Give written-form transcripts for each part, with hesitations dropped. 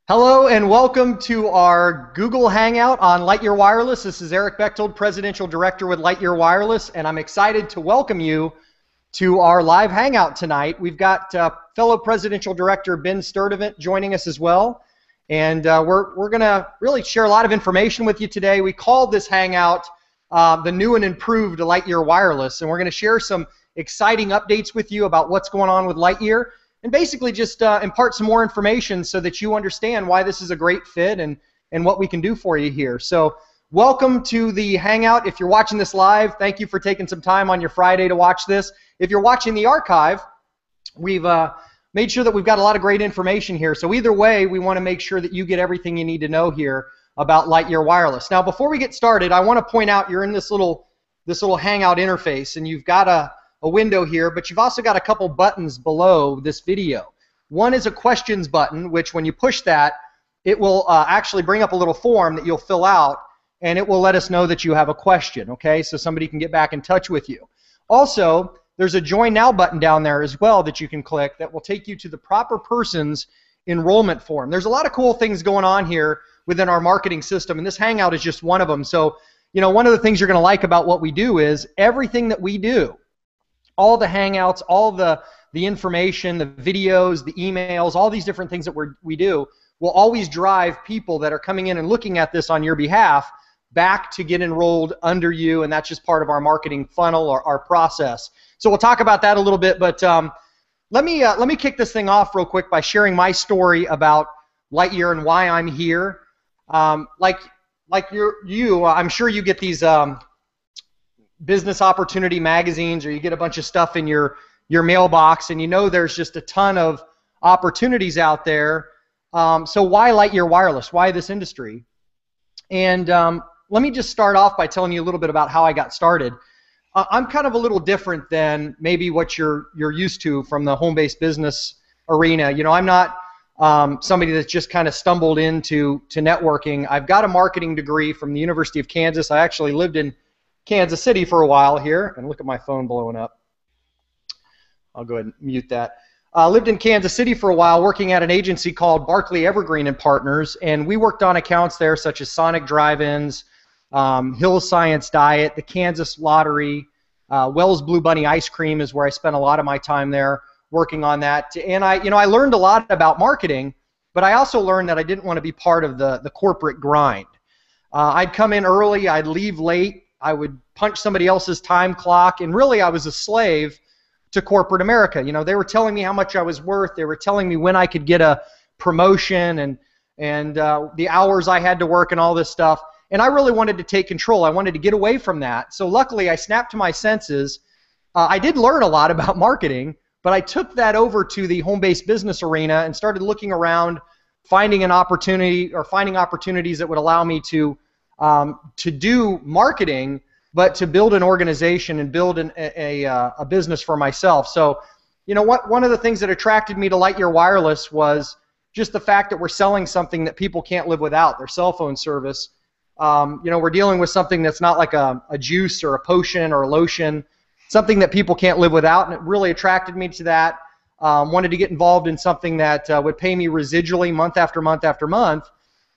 Hello and welcome to our Google Hangout on Lightyear Wireless. This is Eric Bechtold, Presidential Director with Lightyear Wireless, and I'm excited to welcome you to our live Hangout tonight. We've got fellow Presidential Director Ben Sturdivant joining us as well, and we're going to really share a lot of information with you today. We called this Hangout the new and improved Lightyear Wireless, and we're going to share some exciting updates with you about what's going on with Lightyear, and basically just impart some more information so that you understand why this is a great fit and what we can do for you here. So welcome to the Hangout. If you're watching this live, thank you for taking some time on your Friday to watch this. If you're watching the archive, we've made sure that we've got a lot of great information here. So either way, we want to make sure that you get everything you need to know here about Lightyear Wireless. Now, before we get started, I want to point out you're in this little Hangout interface, and you've got a window here, but you've also got a couple buttons below this video. One is a questions button, which when you push that, it will actually bring up a little form that you'll fill out, and it will let us know that you have a question, okay? So somebody can get back in touch with you. Also, there's a Join Now button down there as well that you can click that will take you to the proper person's enrollment form. There's a lot of cool things going on here within our marketing system, and this Hangout is just one of them. So, you know, one of the things you're going to like about what we do is everything that we do, all the Hangouts, all the information, the videos, the emails, all these different things that we do will always drive people that are coming in and looking at this on your behalf back to get enrolled under you, and that's just part of our marketing funnel or our process. So we'll talk about that a little bit, but let me kick this thing off real quick by sharing my story about Lightyear and why I'm here. Like you, I'm sure you get these business opportunity magazines, or you get a bunch of stuff in your mailbox, and you know there's just a ton of opportunities out there. So why Lightyear Wireless? Why this industry? And let me just start off by telling you a little bit about how I got started. I'm kind of a little different than maybe what you're used to from the home-based business arena. You know, I'm not somebody that's just kind of stumbled into networking. I've got a marketing degree from the University of Kansas. I actually lived in Kansas City for a while here, and look at my phone blowing up. I'll go ahead and mute that. Lived in Kansas City for a while working at an agency called Barclay Evergreen and Partners, and we worked on accounts there such as Sonic Drive-Ins, Hill Science Diet, the Kansas Lottery, Wells Blue Bunny Ice Cream is where I spent a lot of my time there working on that. And I learned a lot about marketing, but I also learned that I didn't want to be part of the corporate grind. I'd come in early, I'd leave late, I would punch somebody else's time clock, and really I was a slave to corporate America. You know, they were telling me how much I was worth, they were telling me when I could get a promotion and the hours I had to work and all this stuff, and I really wanted to take control. I wanted to get away from that. So luckily I snapped to my senses. I did learn a lot about marketing, but I took that over to the home-based business arena and started looking around, finding an opportunity or finding opportunities that would allow me to do marketing, but to build an organization and build a business for myself. So, you know, one of the things that attracted me to Lightyear Wireless was just the fact that we're selling something that people can't live without, their cell phone service. You know, we're dealing with something that's not like a juice or a potion or a lotion, something that people can't live without, and it really attracted me to that. Wanted to get involved in something that would pay me residually month after month after month,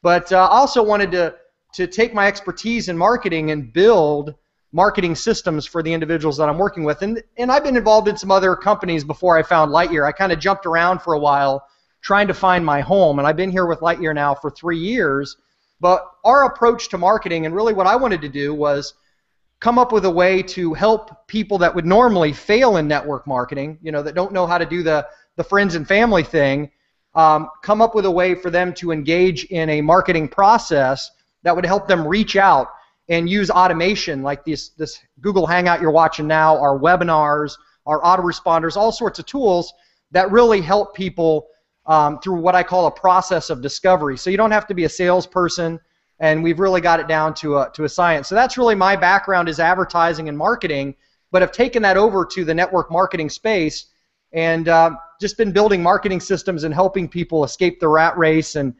but also wanted to take my expertise in marketing and build marketing systems for the individuals that I'm working with. And I've been involved in some other companies before I found Lightyear. I kind of jumped around for a while trying to find my home, and I've been here with Lightyear now for 3 years. But our approach to marketing, and really what I wanted to do, was come up with a way to help people that would normally fail in network marketing, you know, that don't know how to do the friends and family thing, come up with a way for them to engage in a marketing process that would help them reach out and use automation like this Google Hangout you're watching now, our webinars, our autoresponders, all sorts of tools that really help people through what I call a process of discovery. So you don't have to be a salesperson, and we've really got it down to a science. So that's really my background, is advertising and marketing, but I've taken that over to the network marketing space and just been building marketing systems and helping people escape the rat race and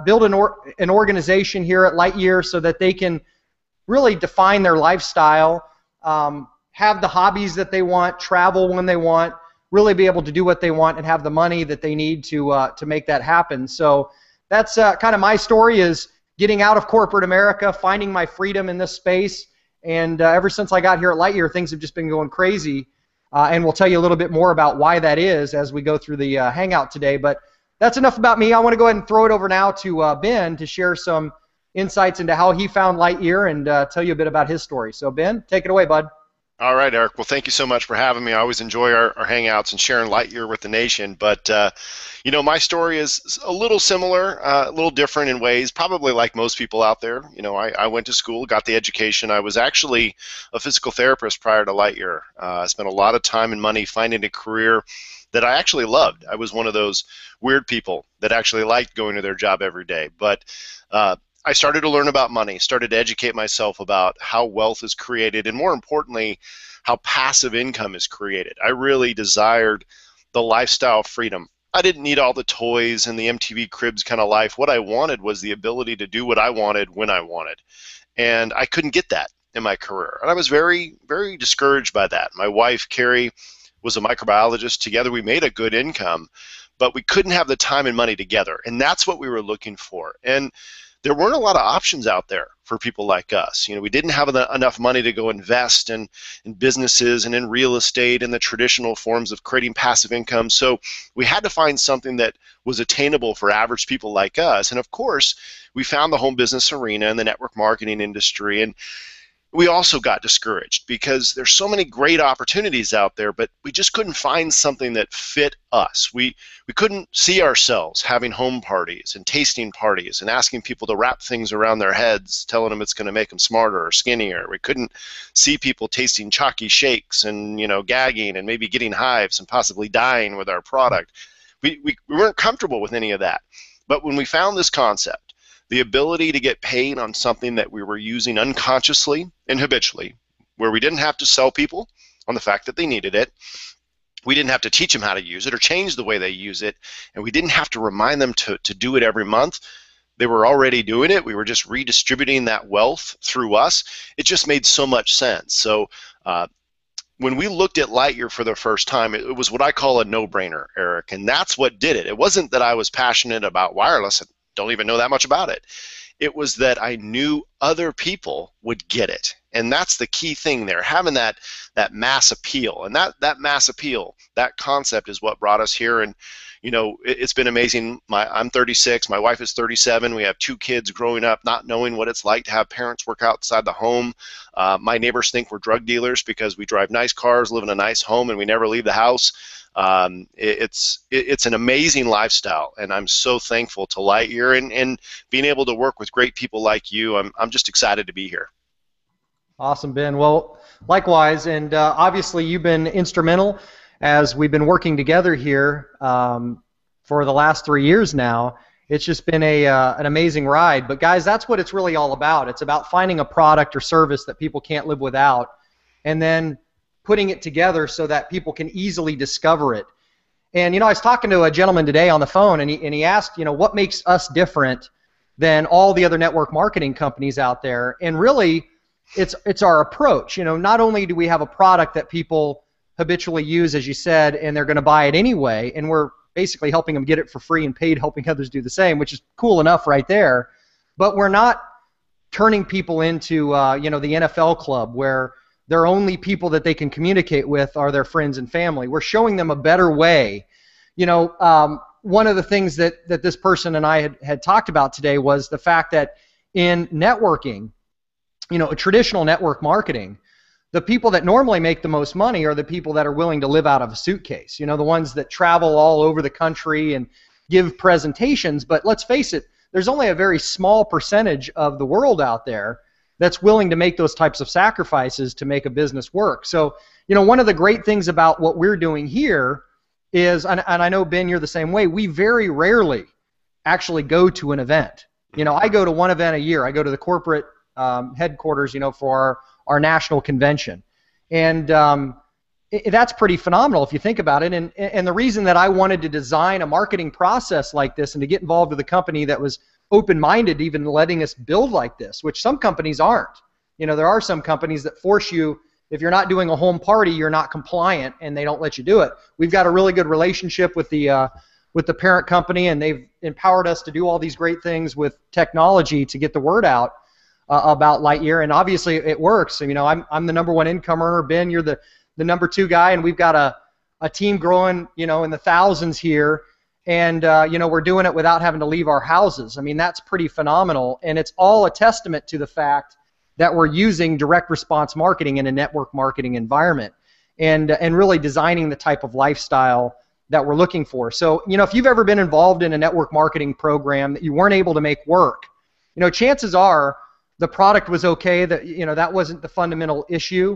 build an organization here at Lightyear so that they can really define their lifestyle, have the hobbies that they want, travel when they want, really be able to do what they want and have the money that they need to make that happen. So that's kind of my story, is getting out of corporate America, finding my freedom in this space. And ever since I got here at Lightyear, things have just been going crazy. And we'll tell you a little bit more about why that is as we go through the hangout today. But that's enough about me. I want to go ahead and throw it over now to Ben to share some insights into how he found Lightyear and tell you a bit about his story. So Ben, take it away, bud. All right, Eric. Well, thank you so much for having me. I always enjoy our hangouts and sharing Lightyear with the nation. But, you know, my story is a little similar, a little different in ways, probably like most people out there. You know, I went to school, got the education. I was actually a physical therapist prior to Lightyear. I spent a lot of time and money finding a career that I actually loved. I was one of those weird people that actually liked going to their job every day. But I started to learn about money, started to educate myself about how wealth is created, and more importantly, how passive income is created. I really desired the lifestyle freedom. I didn't need all the toys and the MTV Cribs kind of life. What I wanted was the ability to do what I wanted when I wanted. And I couldn't get that in my career. And I was very, very discouraged by that. My wife, Carrie, was a microbiologist. Together we made a good income, but we couldn't have the time and money together. And that's what we were looking for. And there weren't a lot of options out there for people like us. You know, we didn't have enough money to go invest in businesses and in real estate and the traditional forms of creating passive income. So we had to find something that was attainable for average people like us. And of course, we found the home business arena and the network marketing industry. And we also got discouraged because there's so many great opportunities out there, but we just couldn't find something that fit us. We couldn't see ourselves having home parties and tasting parties and asking people to wrap things around their heads, telling them it's going to make them smarter or skinnier. We couldn't see people tasting chalky shakes and, you know, gagging and maybe getting hives and possibly dying with our product. We weren't comfortable with any of that. But when we found this concept, the ability to get paid on something that we were using unconsciously and habitually, where we didn't have to sell people on the fact that they needed it, we didn't have to teach them how to use it or change the way they use it, and we didn't have to remind them to do it every month. They were already doing it. We were just redistributing that wealth through us. It just made so much sense. So when we looked at Lightyear for the first time, it was what I call a no-brainer, Eric, and that's what did it. It wasn't that I was passionate about wireless. Don't even know that much about it. It was that I knew other people would get it. And that's the key thing there, having that mass appeal. And that mass appeal, that concept is what brought us here. And, you know, it's been amazing. I'm 36, my wife is 37. We have 2 kids growing up not knowing what it's like to have parents work outside the home. My neighbors think we're drug dealers because we drive nice cars, live in a nice home, and we never leave the house. It's an amazing lifestyle, and I'm so thankful to Lightyear and being able to work with great people like you. I'm just excited to be here. Awesome, Ben. Well, likewise, and obviously you've been instrumental as we've been working together here for the last 3 years now. It's just been an amazing ride. But guys, that's what it's really all about. It's about finding a product or service that people can't live without, and then putting it together so that people can easily discover it. And, you know, I was talking to a gentleman today on the phone, and he asked, you know, what makes us different than all the other network marketing companies out there? And really, it's our approach. You know, not only do we have a product that people habitually use, as you said, and they're going to buy it anyway, and we're basically helping them get it for free and paid, helping others do the same, which is cool enough right there, but we're not turning people into, you know, the NFL club where their only people that they can communicate with are their friends and family. We're showing them a better way. You know, one of the things that this person and I had talked about today was the fact that in networking, you know, traditional network marketing, the people that normally make the most money are the people that are willing to live out of a suitcase. You know, the ones that travel all over the country and give presentations. But let's face it, there's only a very small percentage of the world out there that's willing to make those types of sacrifices to make a business work. So, you know, one of the great things about what we're doing here is, and I know, Ben, you're the same way, we very rarely actually go to an event. You know, I go to one event a year. I go to the corporate headquarters, you know, for our national convention. And that's pretty phenomenal if you think about it. And the reason that I wanted to design a marketing process like this and to get involved with a company that was open-minded, even letting us build like this, which some companies aren't. You know, there are some companies that force you if you're not doing a home party, you're not compliant, and they don't let you do it. We've got a really good relationship with the parent company, and they've empowered us to do all these great things with technology to get the word out about Lightyear, and obviously it works. You know, I'm the #1 income earner. Ben, you're the #2 guy, and we've got a team growing, you know, in the thousands here, and you know, we're doing it without having to leave our houses. I mean, that's pretty phenomenal, and it's all a testament to the fact that we're using direct response marketing in a network marketing environment, and really designing the type of lifestyle that we're looking for. So, you know, if you've ever been involved in a network marketing program that you weren't able to make work, you know, chances are the product was okay, that, you know, that wasn't the fundamental issue.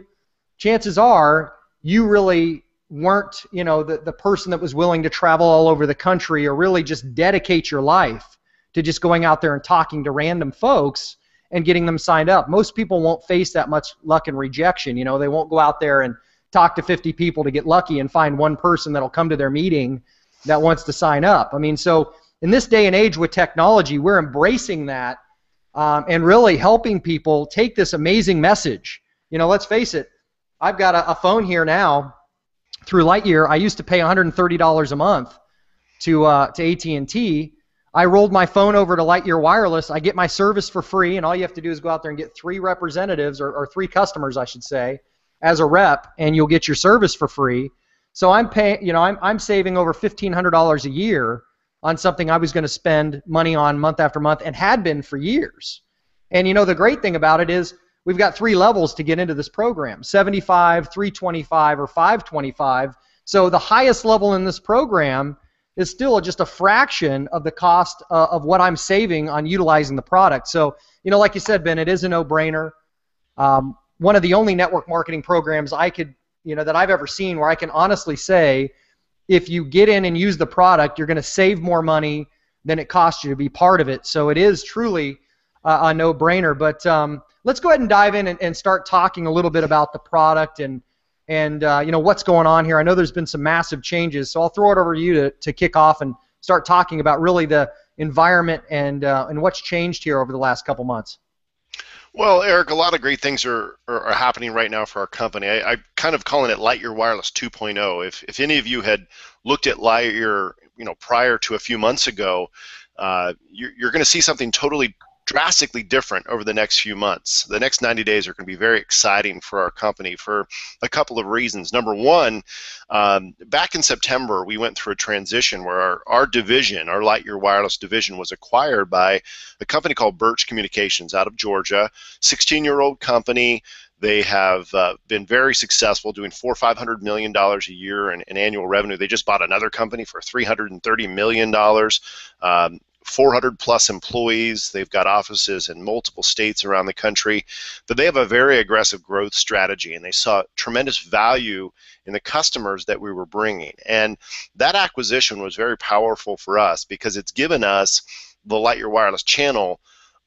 Chances are you really weren't, you know, the person that was willing to travel all over the country or really just dedicate your life to just going out there and talking to random folks and getting them signed up. Most people won't face that much luck and rejection. You know, they won't go out there and talk to 50 people to get lucky and find one person that'll come to their meeting that wants to sign up. I mean, so in this day and age with technology, we're embracing that and really helping people take this amazing message. You know, let's face it, I've got a phone here now through Lightyear. I used to pay $130 a month to AT&T. I rolled my phone over to Lightyear Wireless. I get my service for free, and all you have to do is go out there and get 3 representatives, or 3 customers, I should say, as a rep, and you'll get your service for free. So I'm paying, you know, I'm saving over $1,500 a year on something I was going to spend money on month after month, and had been for years. And you know, the great thing about it is we've got 3 levels to get into this program: 75, 325, or 525. So the highest level in this program is still just a fraction of the cost of what I'm saving on utilizing the product. So, you know, like you said, Ben, it is a no-brainer. One of the only network marketing programs I could, you know, that I've ever seen where I can honestly say, if you get in and use the product, you're going to save more money than it costs you to be part of it. So it is truly a no-brainer. But let's go ahead and dive in and start talking a little bit about the product and you know, what's going on here. I know there's been some massive changes, so I'll throw it over to you to kick off and start talking about really the environment and what's changed here over the last couple months. Well, Eric, a lot of great things are happening right now for our company. I'm kind of calling it Lightyear Wireless 2.0. If any of you had looked at Lightyear, you know, prior to a few months ago, you're going to see something totally drastically different over the next few months. The next 90 days are going to be very exciting for our company for a couple of reasons. Number one, back in September, we went through a transition where our division, our Lightyear Wireless division, was acquired by a company called Birch Communications out of Georgia, 16-year-old company. They have been very successful, doing $400-500 million a year in annual revenue. They just bought another company for $330 million. 400 plus employees. They've got offices in multiple states around the country, but they have a very aggressive growth strategy, and they saw tremendous value in the customers that we were bringing. And that acquisition was very powerful for us because it's given us, the Lightyear Wireless channel,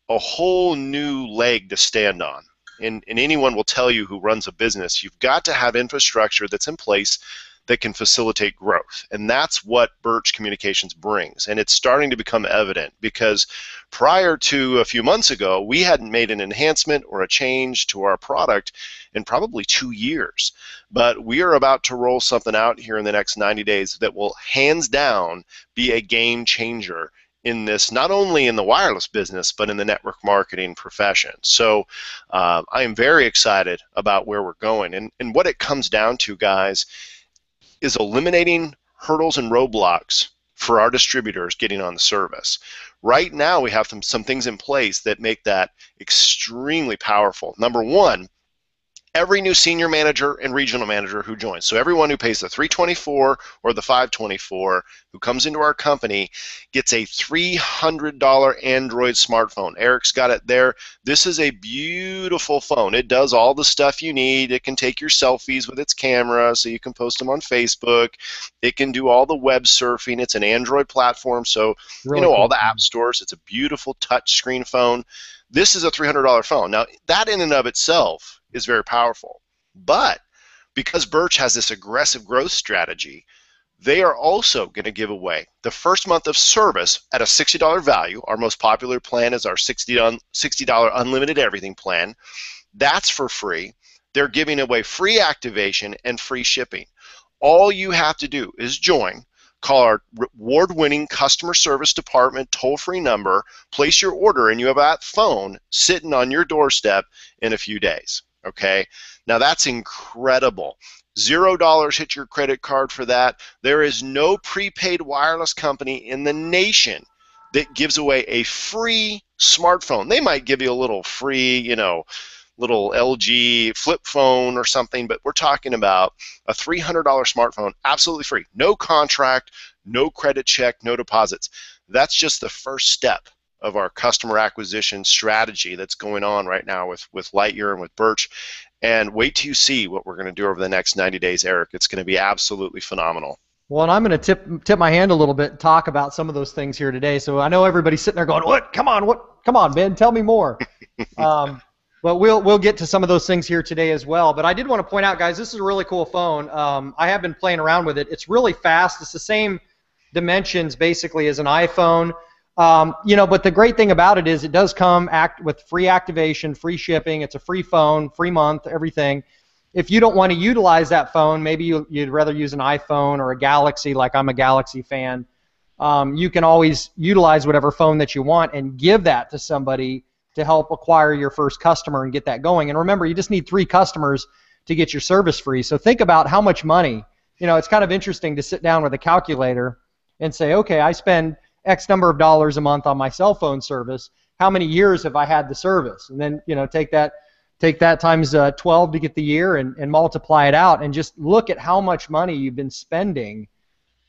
a whole new leg to stand on. And anyone will tell you who runs a business, you've got to have infrastructure that's in place that can facilitate growth. And that's what Birch Communications brings. And it's starting to become evident because prior to a few months ago, we hadn't made an enhancement or a change to our product in probably 2 years. But we are about to roll something out here in the next 90 days that will hands down be a game changer in this, not only in the wireless business, but in the network marketing profession. So I am very excited about where we're going. And what it comes down to, guys, is eliminating hurdles and roadblocks for our distributors getting on the service. Right now, we have some things in place that make that extremely powerful. Number one, every new senior manager and regional manager who joins, so everyone who pays the 324 or the 524 who comes into our company, gets a $300 Android smartphone. Eric's got it there. This is a beautiful phone. It does all the stuff you need. It can take your selfies with its camera so you can post them on Facebook. It can do all the web surfing. It's an Android platform, so really, you know, all the app stores. It's a beautiful touch screen phone. This is a $300 phone. Now, that in and of itself is very powerful. But because Birch has this aggressive growth strategy, they are also going to give away the first month of service at a $60 value. Our most popular plan is our $60 unlimited everything plan. That's for free. They're giving away free activation and free shipping. All you have to do is join, call our award-winning customer service department toll-free number, place your order, and you have that phone sitting on your doorstep in a few days. Okay, now that's incredible. $0 hit your credit card for that. There is no prepaid wireless company in the nation that gives away a free smartphone. They might give you a little free, little LG flip phone or something, but we're talking about a $300 smartphone, absolutely free. No contract, no credit check, no deposits. That's just the first step of our customer acquisition strategy that's going on right now with Lightyear and with Birch. And wait till you see what we're going to do over the next 90 days, Eric. It's going to be absolutely phenomenal. Well, and I'm going to tip my hand a little bit and talk about some of those things here today. So I know everybody's sitting there going, "What? Come on, Ben, tell me more." But we'll get to some of those things here today as well. But I did want to point out, guys, this is a really cool phone. I have been playing around with it. It's really fast. It's the same dimensions basically as an iPhone. But the great thing about it is it does come with free activation, free shipping. It's a free phone, free month, everything. If you don't want to utilize that phone, maybe you'd rather use an iPhone or a Galaxy, like I'm a Galaxy fan, you can always utilize whatever phone that you want and give that to somebody to help acquire your first customer and get that going. And remember, you just need 3 customers to get your service free. So think about how much money. It's kind of interesting to sit down with a calculator and say, okay, I spend X number of dollars a month on my cell phone service. How many years have I had the service? And then, take that times 12 to get the year and multiply it out and just look at how much money you've been spending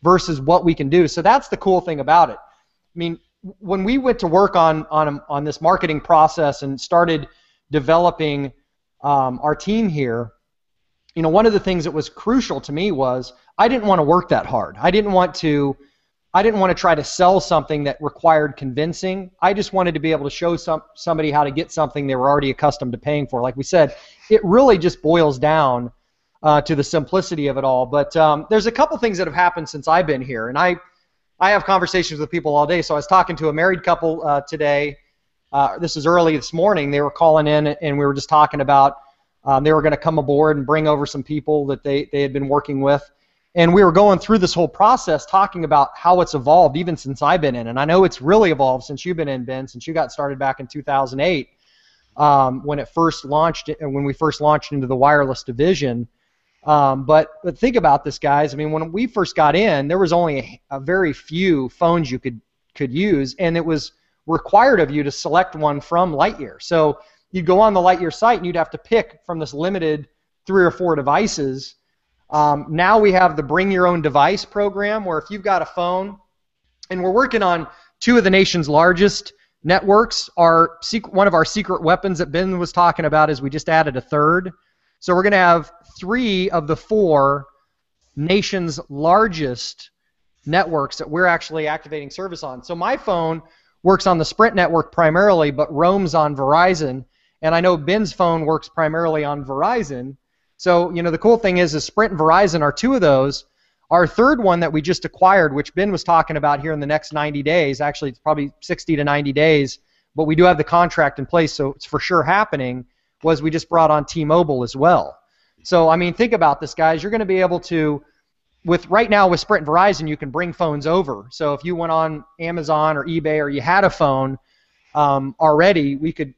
versus what we can do. So that's the cool thing about it. I mean, when we went to work on this marketing process and started developing our team here, one of the things that was crucial to me was I didn't want to work that hard. I didn't want to try to sell something that required convincing. I just wanted to be able to show somebody how to get something they were already accustomed to paying for. Like we said, it really just boils down to the simplicity of it all. But there's a couple things that have happened since I've been here, and I have conversations with people all day. So I was talking to a married couple today. This is early this morning. They were calling in, and we were just talking about they were going to come aboard and bring over some people that they had been working with. And we were going through this whole process talking about how it's evolved even since I've been in. And I know it's really evolved since you've been in, Ben, since you got started back in 2008 when we first launched into the wireless division. But think about this, guys. I mean, when we first got in, there was only a very few phones you could use, and it was required of you to select one from Lightyear. So you'd go on the Lightyear site, and you'd have to pick from this limited 3 or 4 devices. Now we have the Bring Your Own Device program, where if you've got a phone, and we're working on 2 of the nation's largest networks. One of our secret weapons that Ben was talking about is we just added a 3rd. So we're going to have 3 of the 4 nation's largest networks that we're actually activating service on. So my phone works on the Sprint network primarily, but roams on Verizon. And I know Ben's phone works primarily on Verizon. So, the cool thing is Sprint and Verizon are 2 of those. Our 3rd one that we just acquired, which Ben was talking about here in the next 90 days, actually it's probably 60 to 90 days, but we do have the contract in place, so it's for sure happening, was we just brought on T-Mobile as well. So, I mean, think about this, guys. You're going to be able to, right now with Sprint and Verizon, you can bring phones over. So if you went on Amazon or eBay or you had a phone already, we could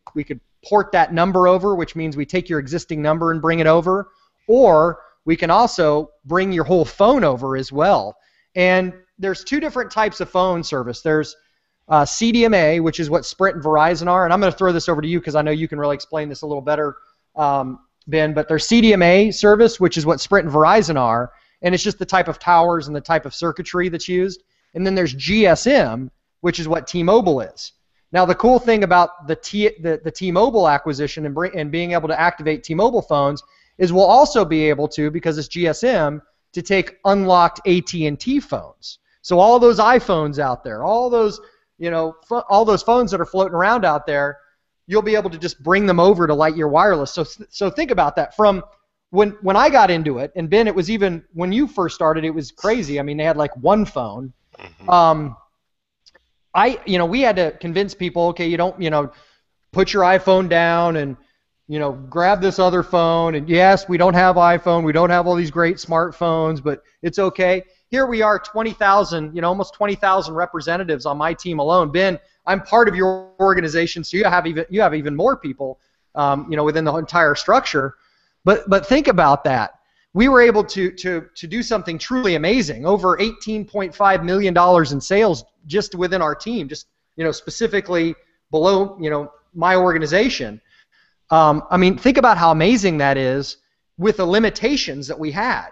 port that number over, which means we take your existing number and bring it over, or we can also bring your whole phone over as well. And there's 2 different types of phone service. There's CDMA, which is what Sprint and Verizon are, and I'm going to throw this over to you because I know you can really explain this a little better, Ben, but there's CDMA service, which is what Sprint and Verizon are, and it's just the type of towers and the type of circuitry that's used. And then there's GSM, which is what T-Mobile is. Now, the cool thing about the T-Mobile acquisition and being able to activate T-Mobile phones is we'll also be able to, because it's GSM, to take unlocked AT&T phones. So all those iPhones out there, all those phones that are floating around out there, you'll be able to just bring them over to Lightyear Wireless. So think about that. From when I got into it, and Ben, it was even when you first started, it was crazy. I mean, they had like 1 phone. Mm-hmm. We had to convince people, okay, you don't, put your iPhone down and, grab this other phone, and yes, we don't have iPhone, we don't have all these great smartphones, but it's okay. Here we are, 20,000, almost 20,000 representatives on my team alone. Ben, I'm part of your organization, so you have even more people, within the entire structure. But think about that. We were able to do something truly amazing. Over $18.5 million in sales just within our team, just specifically below my organization. Think about how amazing that is with the limitations that we had.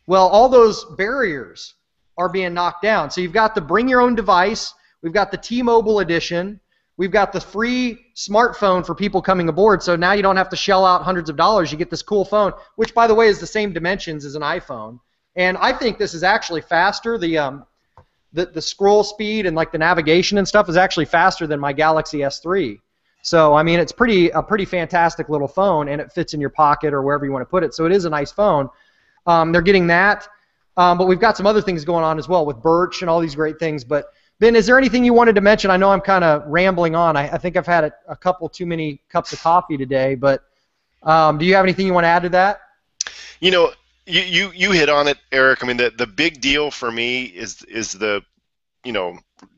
Well, all those barriers are being knocked down. So you've got the bring your own device. We've got the T-Mobile edition. We've got the free smartphone for people coming aboard. So now you don't have to shell out hundreds of dollars. You get this cool phone, which, by the way, is the same dimensions as an iPhone. And I think this is actually faster. The scroll speed and like the navigation and stuff is actually faster than my Galaxy S3. So it's a pretty fantastic little phone, and it fits in your pocket or wherever you want to put it. So it is a nice phone. They're getting that, but we've got some other things going on as well with Birch and all these great things. But Ben, is there anything you wanted to mention? I know I'm kind of rambling on. I think I've had a couple too many cups of coffee today, but do you have anything you want to add to that? You hit on it, Eric. The big deal for me is the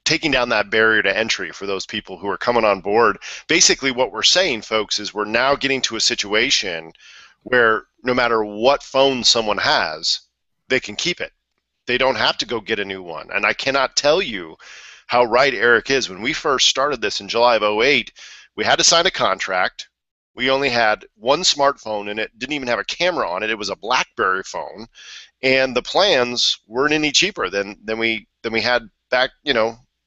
taking down that barrier to entry for those people who are coming on board. Basically what we're saying, folks, is we're now getting to a situation where no matter what phone someone has, they can keep it. They don't have to go get a new one. And I cannot tell you how right Eric is. When we first started this in July of 2008, we had to sign a contract. We only had one smartphone, and it didn't even have a camera on it. It was a BlackBerry phone, and the plans weren't any cheaper than we had back,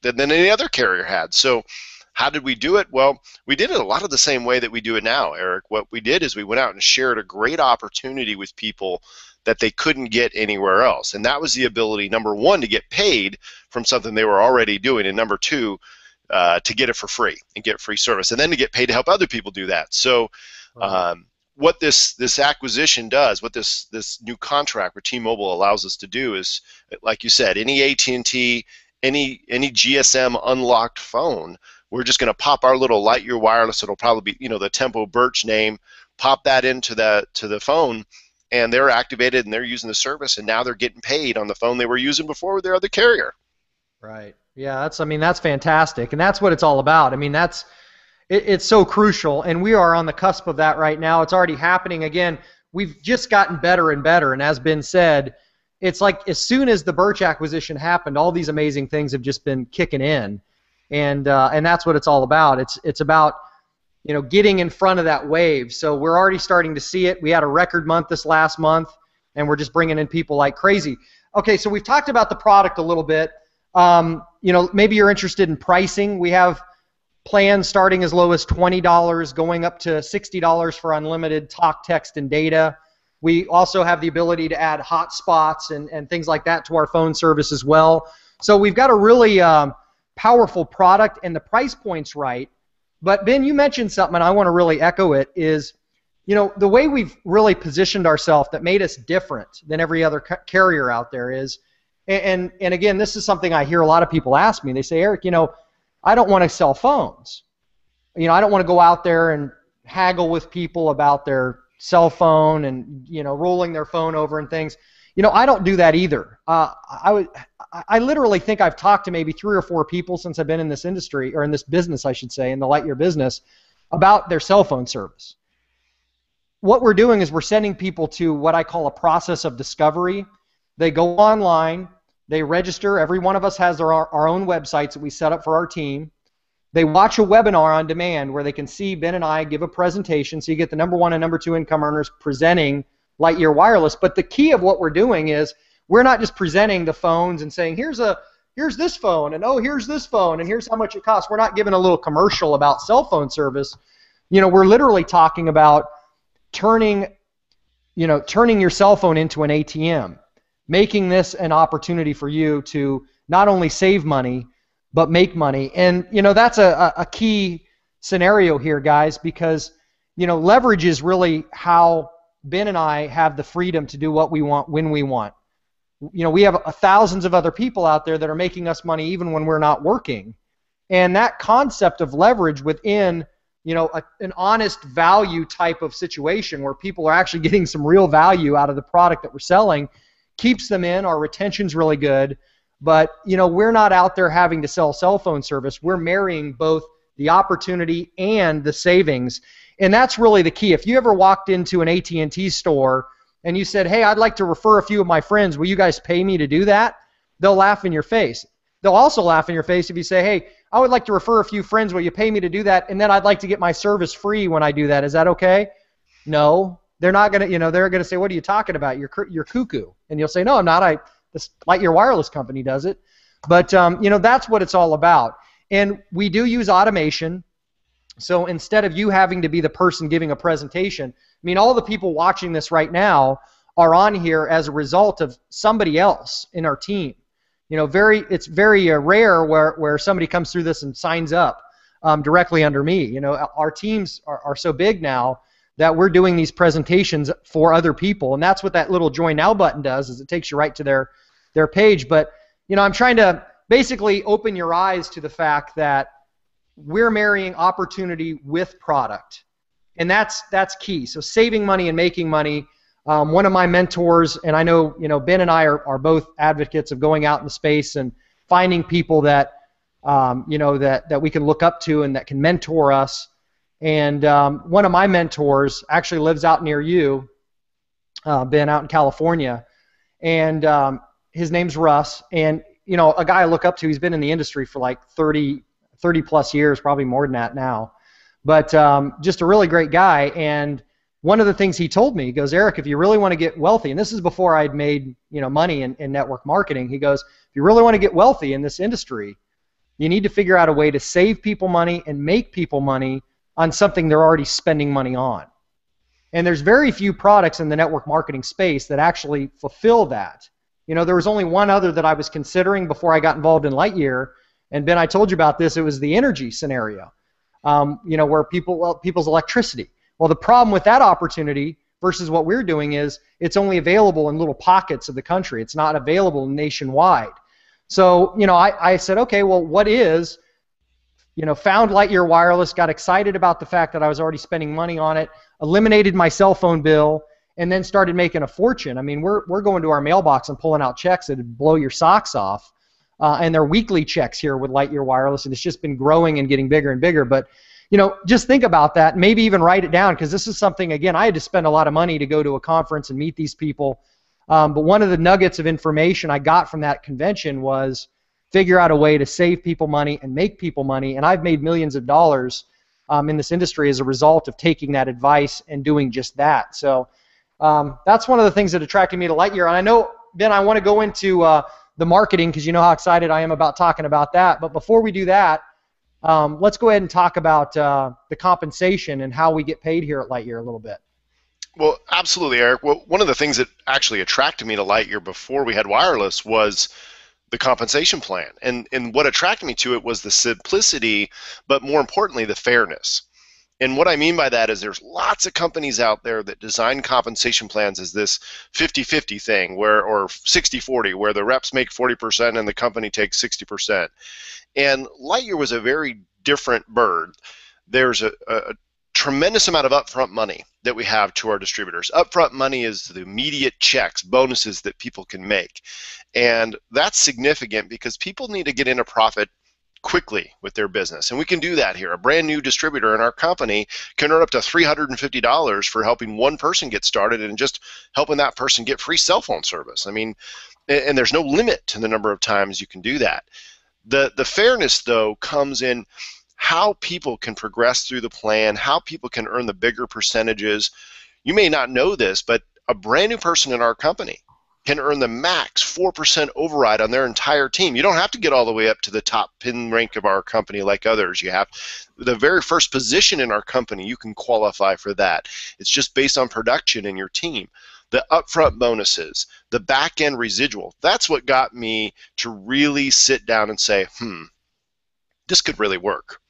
than any other carrier had. So how did we do it? Well, we did it a lot of the same way that we do it now, Eric. What we did is we went out and shared a great opportunity with people that they couldn't get anywhere else. And that was the ability, number one, to get paid from something they were already doing, and number two, to get it for free and get free service, and then to get paid to help other people do that. So what this acquisition does, what this new contract with T-Mobile allows us to do is, like you said, any AT&T, any GSM unlocked phone, we're just going to pop our little Lightyear Wireless. It'll probably be the Tempo Birch name. Pop that into the phone, and they're activated and they're using the service, and now they're getting paid on the phone they were using before with their other carrier. Right. Yeah. That's fantastic, and that's what it's all about. It's so crucial, and we are on the cusp of that right now. It's already happening. Again, we've just gotten better and better, and as Ben said, it's like as soon as the Birch acquisition happened, all these amazing things have just been kicking in, and that's what it's all about. It's about getting in front of that wave. So we're already starting to see it. We had a record month this last month, and we're just bringing in people like crazy. Okay, so we've talked about the product a little bit. Maybe you're interested in pricing. We have plans starting as low as $20, going up to $60 for unlimited talk, text, and data. We also have the ability to add hotspots and things like that to our phone service as well. So we've got a really powerful product, and the price point's right. But Ben, you mentioned something, and I want to really echo it, is the way we've really positioned ourselves that made us different than every other carrier out there is, and again, this is something I hear a lot of people ask me. They say, Eric, I don't want to sell phones. I don't want to go out there and haggle with people about their cell phone and rolling their phone over and things. I don't do that either. I literally think I've talked to maybe 3 or 4 people since I've been in this industry, or in this business, I should say, in the Lightyear business, about their cell phone service. What we're doing is we're sending people to what I call a process of discovery. They go online, they register. Every one of us has our own websites that we set up for our team. They watch a webinar on demand where they can see Ben and I give a presentation. So you get the number 1 and number 2 income earners presenting Lightyear Wireless. But the key of what we're doing is we're not just presenting the phones and saying, here's this phone, and here's this phone, and here's how much it costs. We're not giving a little commercial about cell phone service. We're literally talking about turning your cell phone into an ATM, making this an opportunity for you to not only save money, but make money. And, that's a key scenario here, guys, because, leverage is really how Ben and I have the freedom to do what we want when we want. We have thousands of other people out there that are making us money even when we're not working. And that concept of leverage within an honest value type of situation where people are actually getting some real value out of the product that we're selling, keeps them in. Our retention's really good. But, we're not out there having to sell cell phone service. We're marrying both the opportunity and the savings. And that's really the key. If you ever walked into an AT&T store and you said, hey, I'd like to refer a few of my friends, will you guys pay me to do that? They'll laugh in your face. They'll also laugh in your face if you say, hey, I would like to refer a few friends, will you pay me to do that? And then I'd like to get my service free when I do that. Is that okay? No. They're not going to, they're going to say, what are you talking about? You're cuckoo. And you'll say, no, I'm not. This Lightyear Wireless company does it. But, that's what it's all about. And we do use automation. So instead of you having to be the person giving a presentation, all the people watching this right now are on here as a result of somebody else in our team. It's very rare where somebody comes through this and signs up directly under me. Our teams are so big now that we're doing these presentations for other people, and that's what that little Join Now button does, is it takes you right to their page. But I'm trying to basically open your eyes to the fact that we're marrying opportunity with product, and that's key. So saving money and making money. One of my mentors, and I know Ben and I are both advocates of going out in the space and finding people that that we can look up to and that can mentor us. And one of my mentors actually lives out near you, Ben, out in California, and his name's Russ. And a guy I look up to. He's been in the industry for like 30 plus years, probably more than that now. But just a really great guy. And one of the things he told me, he goes, Eric, if you really want to get wealthy, and this is before I'd made money in network marketing, he goes, if you really want to get wealthy in this industry, you need to figure out a way to save people money and make people money on something they're already spending money on. And there's very few products in the network marketing space that actually fulfill that. There was only one other that I was considering before I got involved in Lightyear, and Ben, I told you about this. It was the energy scenario, where people's electricity. Well, the problem with that opportunity versus what we're doing is it's only available in little pockets of the country. It's not available nationwide. So, I said, okay, well, what is, found Lightyear Wireless, got excited about the fact that I was already spending money on it, eliminated my cell phone bill, and then started making a fortune. We're going to our mailbox and pulling out checks that would blow your socks off. And they're weekly checks here with Lightyear Wireless, and it's just been growing and getting bigger and bigger. But just think about that, maybe even write it down, because this is something, again, I had to spend a lot of money to go to a conference and meet these people. But one of the nuggets of information I got from that convention was figure out a way to save people money and make people money. And I've made millions of dollars in this industry as a result of taking that advice and doing just that. So that's one of the things that attracted me to Lightyear. And I know, Ben, I want to go into the marketing, because you know how excited I am about talking about that. But before we do that, let's go ahead and talk about the compensation and how we get paid here at Lightyear a little bit. Well, absolutely, Eric. Well, one of the things that actually attracted me to Lightyear before we had wireless was the compensation plan. And what attracted me to it was the simplicity, but more importantly, the fairness. And what I mean by that is there's lots of companies out there that design compensation plans as this 50-50 thing, or 60-40, where the reps make 40% and the company takes 60%. And Lightyear was a very different bird. There's a tremendous amount of upfront money that we have to our distributors. Upfront money is the immediate checks, bonuses that people can make. And that's significant because people need to get into profit quickly with their business. And we can do that here. A brand new distributor in our company can earn up to $350 for helping one person get started and just helping that person get free cell phone service. And there's no limit to the number of times you can do that. The fairness, though, comes in how people can progress through the plan, how people can earn the bigger percentages. You may not know this, but a brand new person in our company can earn the max 4% override on their entire team. You don't have to get all the way up to the top pin rank of our company like others. You have the very first position in our company, you can qualify for that. It's just based on production in your team. The upfront bonuses, the back-end residual, that's what got me to really sit down and say, this could really work.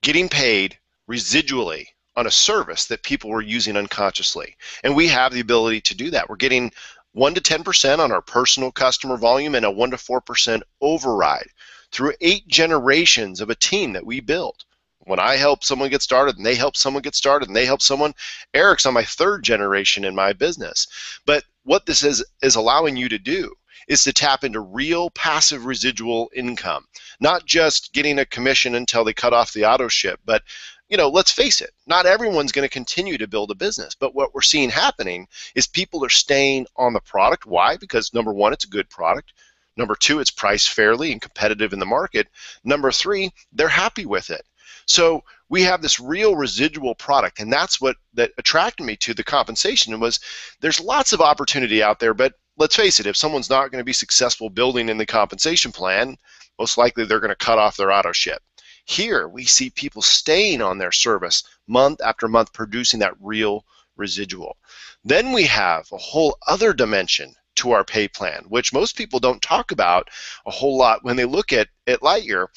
Getting paid residually on a service that people were using unconsciously. And we have the ability to do that. We're getting 1 to 10% on our personal customer volume and a 1 to 4% override through 8 generations of a team that we built. When I help someone get started and they help someone get started and they help someone, Eric's on my third generation in my business. But what this is allowing you to do is to tap into real passive residual income, not just getting a commission until they cut off the auto ship, but let's face it, not everyone's going to continue to build a business. But what we're seeing happening is people are staying on the product. Why? Because number one, it's a good product. Number two, it's priced fairly and competitive in the market. Number three, they're happy with it. So we have this real residual product, and that's what that attracted me to the compensation. Was there's lots of opportunity out there, but let's face it, if someone's not going to be successful building in the compensation plan, most likely they're going to cut off their auto ship. Here we see people staying on their service month after month, producing that real residual. Then we have a whole other dimension to our pay plan, which most people don't talk about a whole lot when they look at Lightyear.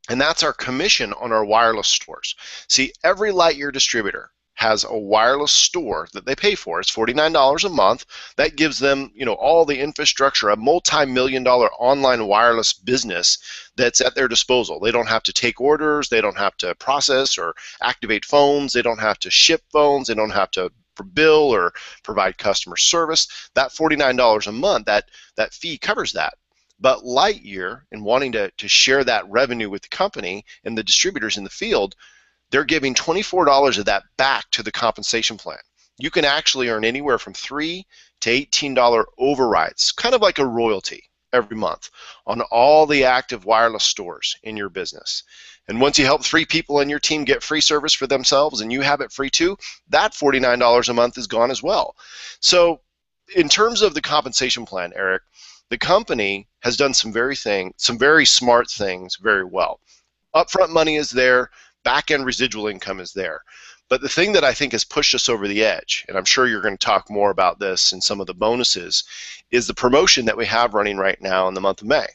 And that's our commission on our wireless stores. See, every Lightyear distributor has a wireless store that they pay for. It's $49 a month. That gives them, all the infrastructure, a multi-million-dollar online wireless business that's at their disposal. They don't have to take orders. They don't have to process or activate phones. They don't have to ship phones. They don't have to bill or provide customer service. That $49 a month, that fee covers that. But Lightyear, in wanting to share that revenue with the company and the distributors in the field, they're giving $24 of that back to the compensation plan. You can actually earn anywhere from $3 to $18 overrides, kind of like a royalty every month on all the active wireless stores in your business. And once you help 3 people on your team get free service for themselves and you have it free too, that $49 a month is gone as well. So in terms of the compensation plan, Eric, the company has done some very smart things very well. Upfront money is there, back-end residual income is there. But the thing that I think has pushed us over the edge, and I'm sure you're going to talk more about this in some of the bonuses, is the promotion that we have running right now in the month of May.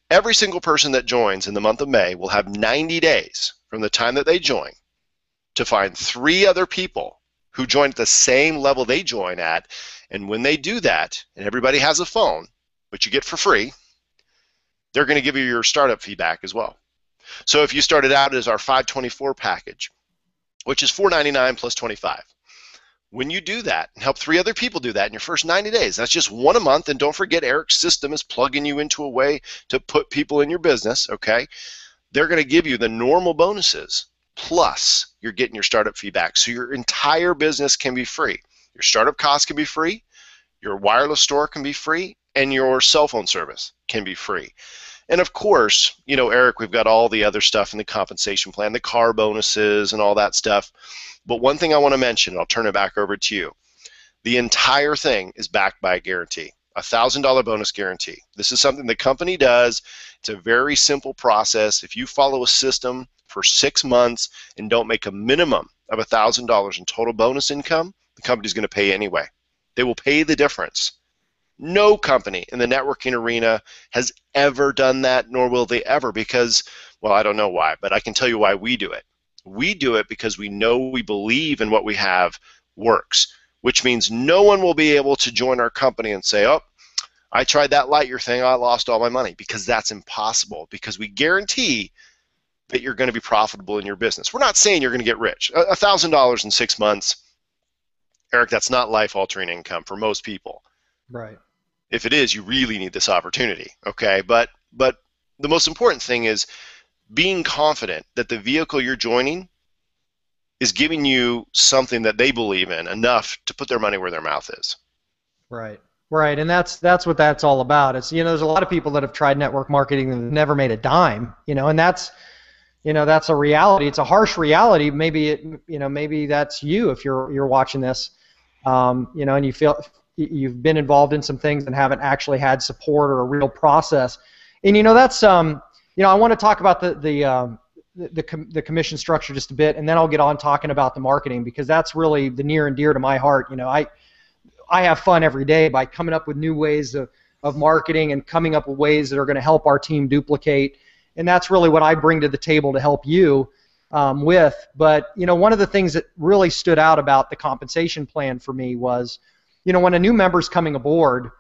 Every single person that joins in the month of May will have 90 days from the time that they join to find 3 other people who join at the same level they join at. And when they do that, and everybody has a phone, which you get for free, they're going to give you your startup fee back as well. So if you started out as our 524 package, which is $499 plus 25, when you do that and help 3 other people do that in your first 90 days, that's just 1 a month. And don't forget, Eric's system is plugging you into a way to put people in your business, okay? They're going to give you the normal bonuses, plus you're getting your startup fee back. So your entire business can be free. Your startup costs can be free, your wireless store can be free, and your cell phone service can be free. And of course, Eric, we've got all the other stuff in the compensation plan, the car bonuses and all that stuff. But one thing I want to mention, and I'll turn it back over to you, the entire thing is backed by a guarantee, a $1,000 bonus guarantee. This is something the company does. It's a very simple process. If you follow a system for 6 months and don't make a minimum of $1,000 in total bonus income, the company's going to pay anyway. They will pay the difference. No company in the networking arena has ever done that, nor will they ever, because, well, I don't know why, but I can tell you why we do it. We do it because we know we believe in what we have works, which means no one will be able to join our company and say, oh, I tried that Lightyear thing, I lost all my money, because that's impossible, because we guarantee that you're going to be profitable in your business. We're not saying you're going to get rich. $1,000 in 6 months, Eric, that's not life-altering income for most people. Right. If it is, you really need this opportunity, okay? But the most important thing is being confident that the vehicle you're joining is giving you something that they believe in enough to put their money where their mouth is. Right. Right, and that's what that's all about. It's there's a lot of people that have tried network marketing and never made a dime, and that's a reality. It's a harsh reality. Maybe maybe that's you if you're watching this, and you feel you've been involved in some things and haven't actually had support or a real process. And that's I want to talk about the commission structure just a bit, and then I'll get on talking about the marketing, because that's really the near and dear to my heart. I have fun every day by coming up with new ways of marketing and coming up with ways that are going to help our team duplicate, and that's really what I bring to the table to help you with. But one of the things that really stood out about the compensation plan for me was, when a new member's coming aboard,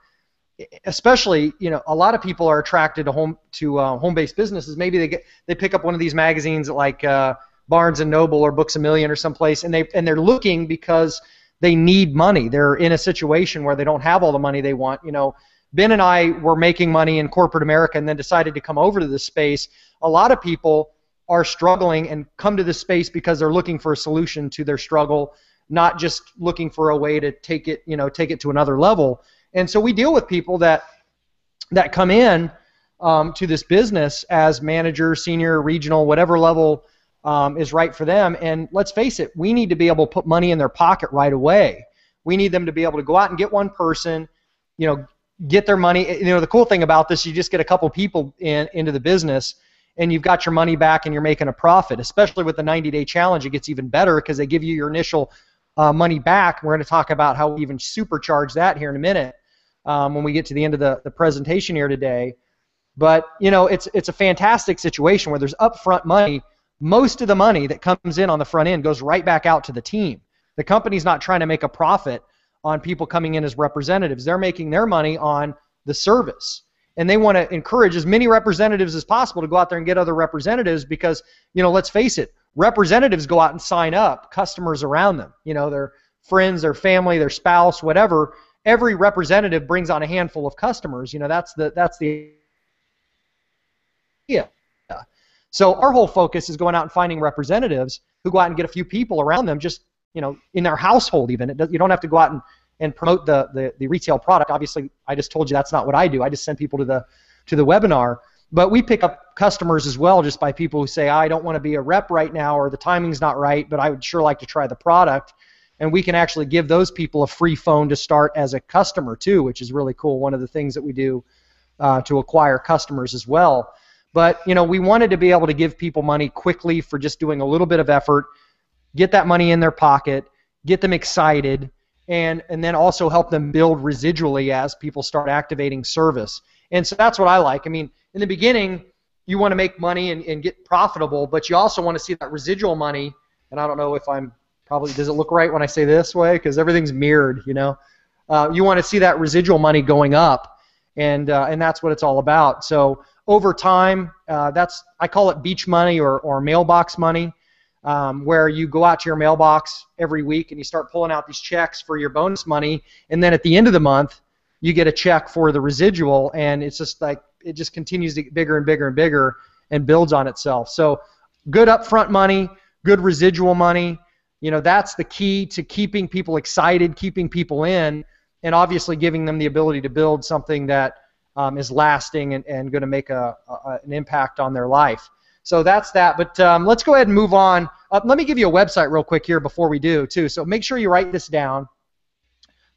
especially, a lot of people are attracted to home-based businesses. Maybe they pick up one of these magazines like Barnes and Noble or Books A Million or someplace, and they're looking because they need money. They're in a situation where they don't have all the money they want. You know, Ben and I were making money in corporate America and then decided to come over to this space. A lot of people are struggling and come to this space because they're looking for a solution to their struggle, not just looking for a way to take it to another level. And so we deal with people that come in to this business as manager, senior, regional, whatever level is right for them. And let's face it, we need to be able to put money in their pocket right away. We need them to be able to go out and get one person, get their money. The cool thing about this, you just get a couple people into the business, and you've got your money back and you're making a profit. Especially with the 90-day challenge, it gets even better because they give you your initial money back. We're going to talk about how we even supercharge that here in a minute when we get to the end of the presentation here today. But it's a fantastic situation where there's upfront money. Most of the money that comes in on the front end goes right back out to the team. The company's not trying to make a profit on people coming in as representatives. They're making their money on the service. And they want to encourage as many representatives as possible to go out there and get other representatives because, let's face it, representatives go out and sign up customers around them, their friends, their family, their spouse, whatever. Every representative brings on a handful of customers. That's the idea. So our whole focus is going out and finding representatives who go out and get a few people around them, just in their household even. You don't have to go out and promote the retail product. Obviously, I just told you that's not what I do. I just send people to the webinar. But we pick up customers as well just by people who say, I don't want to be a rep right now, or the timing's not right, but I would sure like to try the product. And we can actually give those people a free phone to start as a customer too, which is really cool. One of the things that we do to acquire customers as well. But we wanted to be able to give people money quickly for just doing a little bit of effort, get that money in their pocket, get them excited, and then also help them build residually as people start activating service. And so that's what I like. I mean, in the beginning, you want to make money and get profitable, but you also want to see that residual money. And I don't know if I'm probably, does it look right when I say this way? Because everything's mirrored, You want to see that residual money going up, and that's what it's all about. So over time, I call it beach money or mailbox money, where you go out to your mailbox every week and you start pulling out these checks for your bonus money, and then at the end of the month, you get a check for the residual, and it's just like it just continues to get bigger and bigger and bigger and builds on itself. So good upfront money, good residual money, that's the key to keeping people excited, keeping people in, and obviously giving them the ability to build something that is lasting and going to make an impact on their life. So that's that. But let's go ahead and move on. Let me give you a website real quick here before we do, too. So make sure you write this down.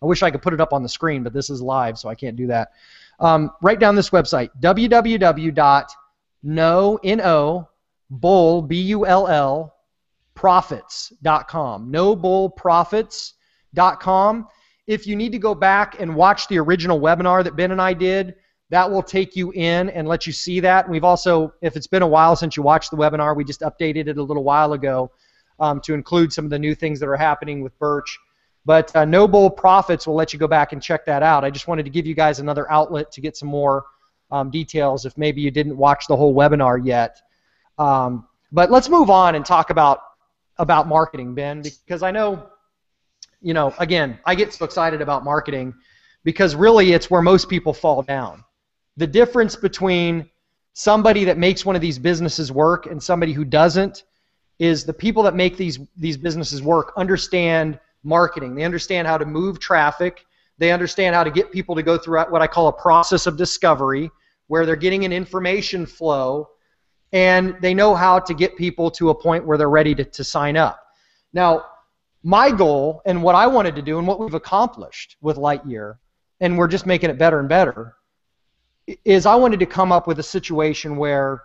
I wish I could put it up on the screen, but this is live, so I can't do that. Write down this website, www.nobull.profits.com. Nobullprofits.com. If you need to go back and watch the original webinar that Ben and I did, that will take you in and let you see that. We've also, if it's been a while since you watched the webinar, we just updated it a little while ago to include some of the new things that are happening with Birch. But No Bull Profits will let you go back and check that out. I just wanted to give you guys another outlet to get some more details if maybe you didn't watch the whole webinar yet. But let's move on and talk about marketing, Ben, because I know, again, I get so excited about marketing because really it's where most people fall down. The difference between somebody that makes one of these businesses work and somebody who doesn't is the people that make these businesses work understand marketing. They understand how to move traffic. They understand how to get people to go through what I call a process of discovery, where they're getting an information flow, and they know how to get people to a point where they're ready to sign up. Now, my goal and what I wanted to do and what we've accomplished with Lightyear, and we're just making it better and better, is I wanted to come up with a situation where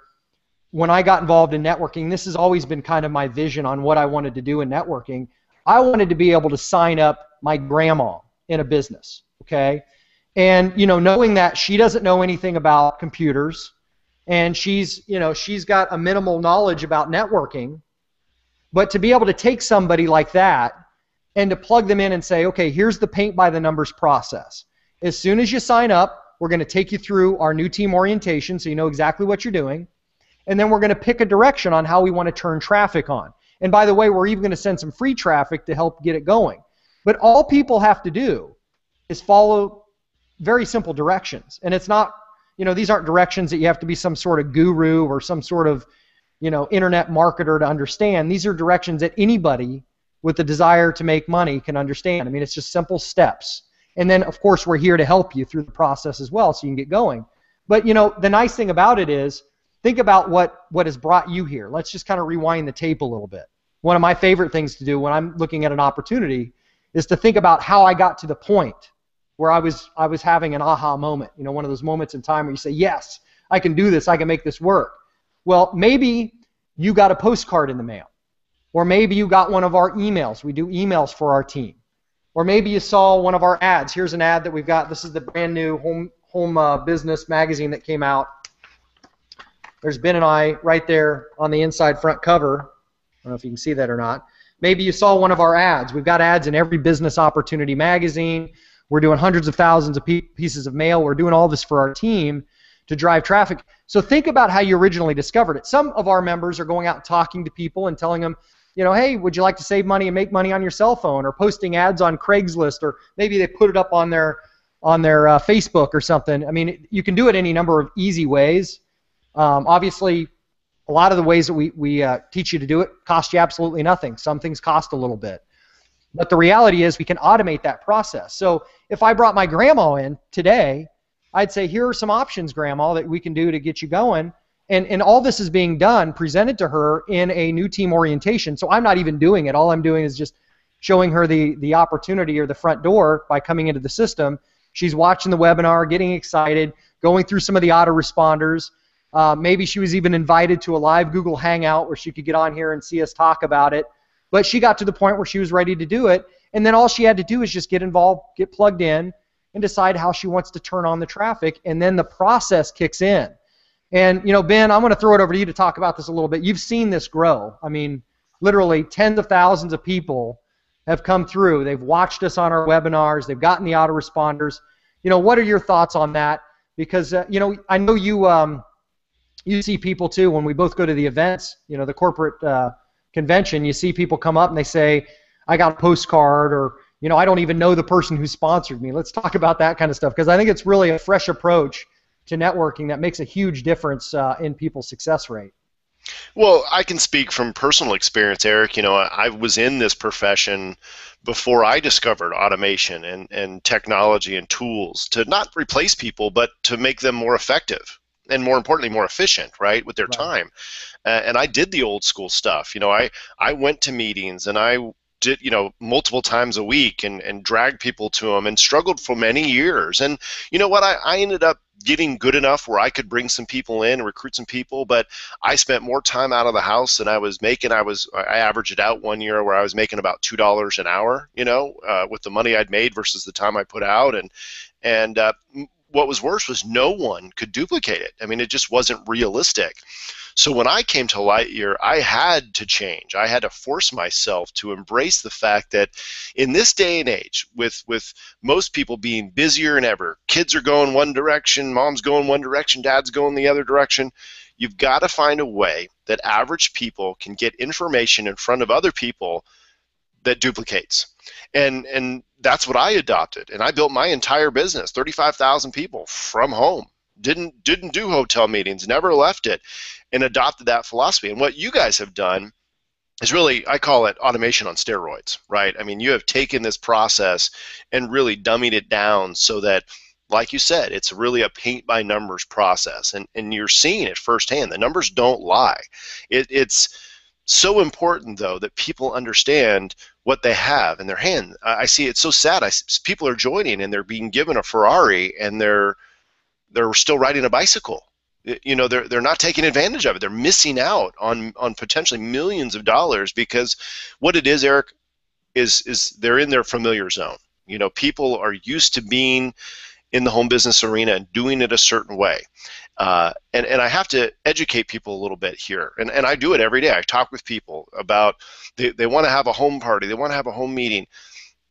when I got involved in networking, this has always been kind of my vision on what I wanted to do in networking. I wanted to be able to sign up my grandma in a business, okay? And, knowing that she doesn't know anything about computers, and she's got a minimal knowledge about networking, but to be able to take somebody like that and to plug them in and say, okay, here's the paint by the numbers process. As soon as you sign up, we're going to take you through our new team orientation so you know exactly what you're doing, and then we're going to pick a direction on how we want to turn traffic on. And by the way, we're even going to send some free traffic to help get it going. But all people have to do is follow very simple directions. And it's not, these aren't directions that you have to be some sort of guru or some sort of, internet marketer to understand. These are directions that anybody with the desire to make money can understand. I mean, it's just simple steps. And then, of course, we're here to help you through the process as well so you can get going. But, the nice thing about it is, think about what has brought you here. Let's just kind of rewind the tape a little bit. One of my favorite things to do when I'm looking at an opportunity is to think about how I got to the point where I was having an aha moment, one of those moments in time where you say, yes, I can do this, I can make this work. Well, maybe you got a postcard in the mail, or maybe you got one of our emails. We do emails for our team. Or maybe you saw one of our ads. Here's an ad that we've got. This is the brand new home business magazine that came out. There's Ben and I right there on the inside front cover. I don't know if you can see that or not. Maybe you saw one of our ads. We've got ads in every business opportunity magazine. We're doing hundreds of thousands of pieces of mail. We're doing all this for our team to drive traffic. So think about how you originally discovered it. Some of our members are going out and talking to people and telling them, hey, would you like to save money and make money on your cell phone, or posting ads on Craigslist, or maybe they put it up on their Facebook or something. I mean, you can do it any number of easy ways. Obviously, a lot of the ways that we teach you to do it cost you absolutely nothing. Some things cost a little bit. But the reality is we can automate that process. So if I brought my grandma in today, I'd say, here are some options, Grandma, that we can do to get you going. And all this is being done, presented to her in a new team orientation. So I'm not even doing it. All I'm doing is just showing her the opportunity or the front door by coming into the system. She's watching the webinar, getting excited, going through some of the autoresponders. Maybe she was even invited to a live Google Hangout where she could get on here and see us talk about it. But she got to the point where she was ready to do it. And then all she had to do is just get involved, get plugged in, and decide how she wants to turn on the traffic. And then the process kicks in. And, Ben, I'm going to throw it over to you to talk about this a little bit. You've seen this grow. I mean, literally tens of thousands of people have come through. They've watched us on our webinars. They've gotten the autoresponders. What are your thoughts on that? Because, I know you see people, too, when we both go to the events, the corporate convention, you see people come up and they say, I got a postcard, or, I don't even know the person who sponsored me. Let's talk about that kind of stuff, because I think it's really a fresh approach to networking that makes a huge difference in people's success rate. Well, I can speak from personal experience, Eric. I was in this profession before I discovered automation and technology and tools to not replace people, but to make them more effective and, more importantly, more efficient, right, with their time. And I did the old school stuff. I went to meetings, and I did, multiple times a week, and dragged people to them, and struggled for many years. And you know what? I ended up getting good enough where I could bring some people in and recruit some people, but I spent more time out of the house than I was making. I averaged it out one year where I was making about $2 an hour, with the money I'd made versus the time I put out. And what was worse was no one could duplicate it. I mean, it just wasn't realistic. So when I came to Lightyear, I had to change. I had to force myself to embrace the fact that in this day and age, with most people being busier than ever, kids are going one direction, mom's going one direction, dad's going the other direction, you've got to find a way that average people can get information in front of other people that duplicates. And that's what I adopted. And I built my entire business, 35,000 people from home. Didn't do hotel meetings, never left it, and adopted that philosophy. And what you guys have done is really, I call it automation on steroids, right? I mean, you have taken this process and really dummied it down so that, like you said, it's really a paint by numbers process, and you're seeing it firsthand. The numbers don't lie. It's so important, though, that people understand what they have in their hand. I see it's so sad. People are joining and they're being given a Ferrari, and they're still riding a bicycle. They're not taking advantage of it. They're missing out on potentially millions of dollars, because what it is, Eric, is they're in their familiar zone. People are used to being in the home business arena and doing it a certain way. And I have to educate people a little bit here. And I do it every day. I talk with people about they want to have a home party. They want to have a home meeting.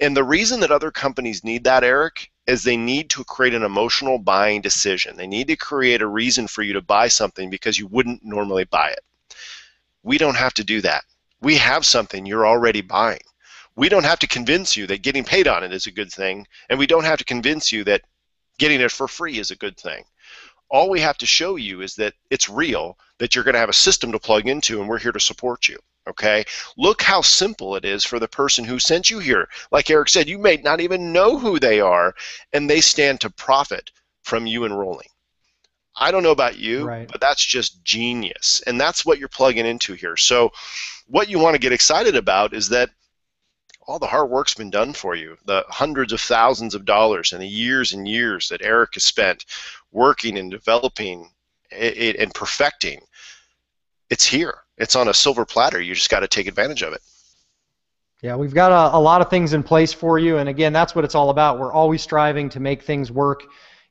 And the reason that other companies need that, Eric, is they need to create an emotional buying decision. They need to create a reason for you to buy something because you wouldn't normally buy it. We don't have to do that. We have something you're already buying. We don't have to convince you that getting paid on it is a good thing, and we don't have to convince you that getting it for free is a good thing. All we have to show you is that it's real, that you're going to have a system to plug into, and we're here to support you. Okay? Look how simple it is for the person who sent you here. Like Eric said, you may not even know who they are, and they stand to profit from you enrolling. I don't know about you, Right. but that's just genius. And that's what you're plugging into here. So what you want to get excited about is that all the hard work's been done for you, the hundreds of thousands of dollars and the years and years that Eric has spent working and developing it and perfecting. It's here. It's on a silver platter. You just got to take advantage of it. Yeah, we've got a lot of things in place for you, and again, that's what it's all about. We're always striving to make things work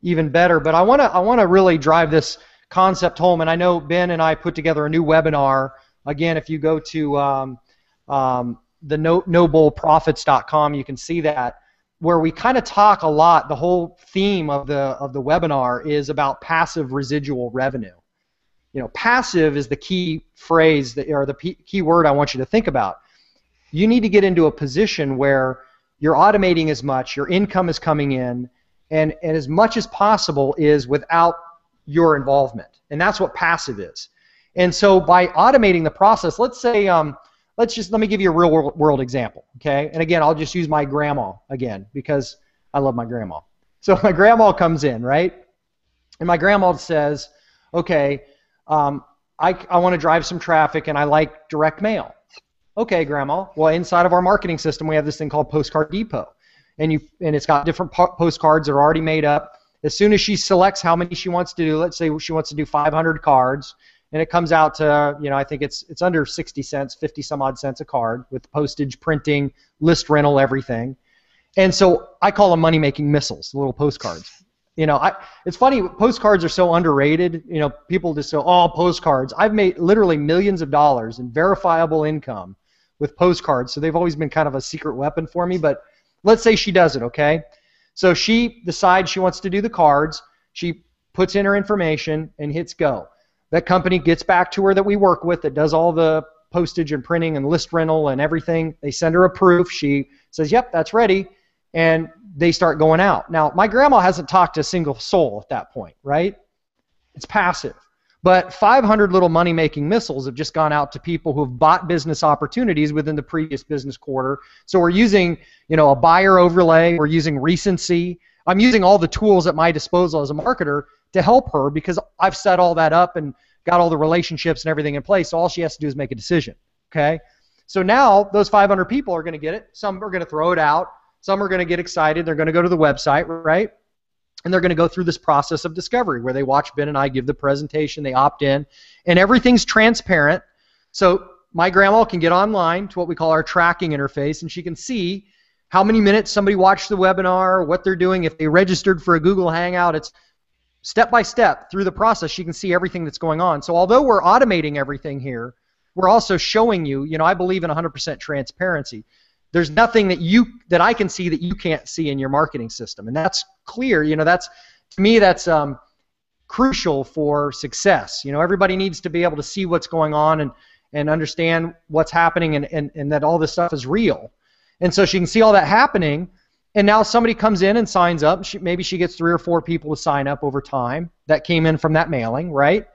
even better. But I want to really drive this concept home, and I know Ben and I put together a new webinar. Again, if you go to the nobleprofits.com, you can see that, where we kind of talk a lot. The whole theme of the webinar is about passive residual revenue. You know, passive is the key phrase that, or the key word I want you to think about. You need to get into a position where you're automating as much, your income is coming in, and as much as possible is without your involvement. And that's what passive is. And so by automating the process, let's say, let me give you a real world example, okay? And again, I'll just use my grandma again because I love my grandma. So my grandma comes in, right? And my grandma says, okay, I want to drive some traffic and I like direct mail. Okay, Grandma. Well, inside of our marketing system, we have this thing called Postcard Depot, and it's got different postcards that are already made up. As soon as she selects how many she wants to do, let's say she wants to do 500 cards, and it comes out to, I think it's under 60 cents, 50 some odd cents a card with postage, printing, list rental, everything. And so I call them money-making missiles, little postcards. It's funny, postcards are so underrated. People just say, oh, postcards. I've made literally millions of dollars in verifiable income with postcards, so they've always been kind of a secret weapon for me. But let's say she does it, okay? So she decides she wants to do the cards. She puts in her information and hits go. That company gets back to her that we work with that does all the postage and printing and list rental and everything. They send her a proof. She says, yep, that's ready. And they start going out. Now, my grandma hasn't talked to a single soul at that point, right? It's passive. But 500 little money-making missiles have just gone out to people who have bought business opportunities within the previous business quarter. So we're using, a buyer overlay. We're using recency. I'm using all the tools at my disposal as a marketer to help her because I've set all that up and got all the relationships and everything in place. So all she has to do is make a decision, okay? So now those 500 people are going to get it. Some are going to throw it out. Some are going to get excited. They're going to go to the website, right? And they're going to go through this process of discovery where they watch Ben and I give the presentation, they opt in, and everything's transparent. So my grandma can get online to what we call our tracking interface, and she can see how many minutes somebody watched the webinar, what they're doing. If they registered for a Google Hangout, it's step by step through the process. She can see everything that's going on. So although we're automating everything here, we're also showing you, I believe in 100% transparency. There's nothing that I can see that you can't see in your marketing system, and that's clear. To me, that's crucial for success. Everybody needs to be able to see what's going on and understand what's happening and that all this stuff is real. And so she can see all that happening, and now somebody comes in and signs up. Maybe she gets 3 or 4 people to sign up over time that came in from that mailing, right?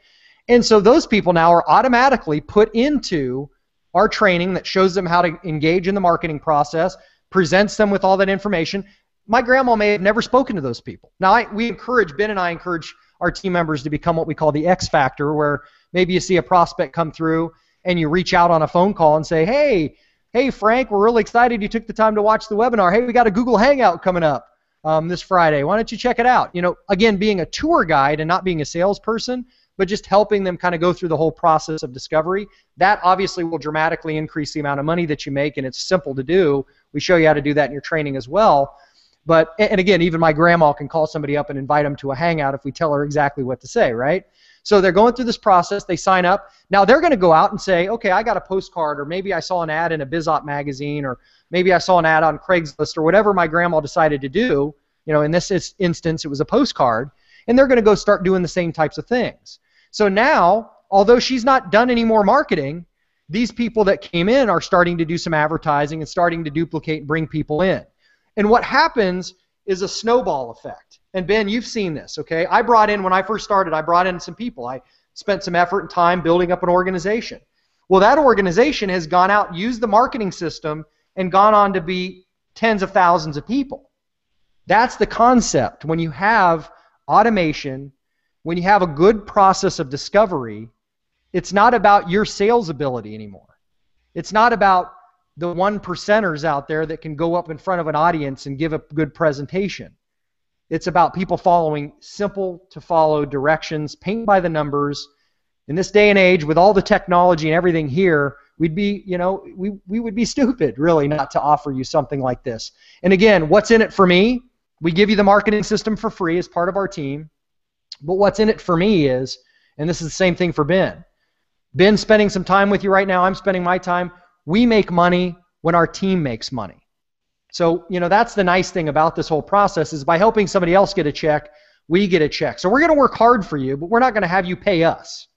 And so those people now are automatically put into our training that shows them how to engage in the marketing process, presents them with all that information. My grandma may have never spoken to those people. Now, Ben and I encourage our team members to become what we call the X factor, where maybe you see a prospect come through and you reach out on a phone call and say, hey, Frank, we're really excited you took the time to watch the webinar. Hey, we got a Google Hangout coming up this Friday. Why don't you check it out? Again, being a tour guide and not being a salesperson, but just helping them kind of go through the whole process of discovery, that obviously will dramatically increase the amount of money that you make, and it's simple to do. We show you how to do that in your training as well. And again, even my grandma can call somebody up and invite them to a hangout if we tell her exactly what to say, right? So they're going through this process, they sign up. Now they're going to go out and say, okay, I got a postcard, or maybe I saw an ad in a BizOp magazine, or maybe I saw an ad on Craigslist, or whatever my grandma decided to do. In this instance, it was a postcard, and they're going to go start doing the same types of things. So now, although she's not done any more marketing, these people that came in are starting to do some advertising and starting to duplicate and bring people in. And what happens is a snowball effect. And Ben, you've seen this, okay? When I first started, I brought in some people. I spent some effort and time building up an organization. Well, that organization has gone out, used the marketing system, and gone on to be tens of thousands of people. That's the concept. When you have automation, when you have a good process of discovery, it's not about your sales ability anymore. It's not about the 1%ers out there that can go up in front of an audience and give a good presentation. It's about people following simple to follow directions, paint by the numbers. In this day and age, with all the technology and everything here, we'd be, we would be stupid really not to offer you something like this. And again, what's in it for me? We give you the marketing system for free as part of our team. But what's in it for me is, and this is the same thing for Ben. Ben's spending some time with you right now. I'm spending my time. We make money when our team makes money. So, that's the nice thing about this whole process is by helping somebody else get a check, we get a check. So we're going to work hard for you, but we're not going to have you pay us.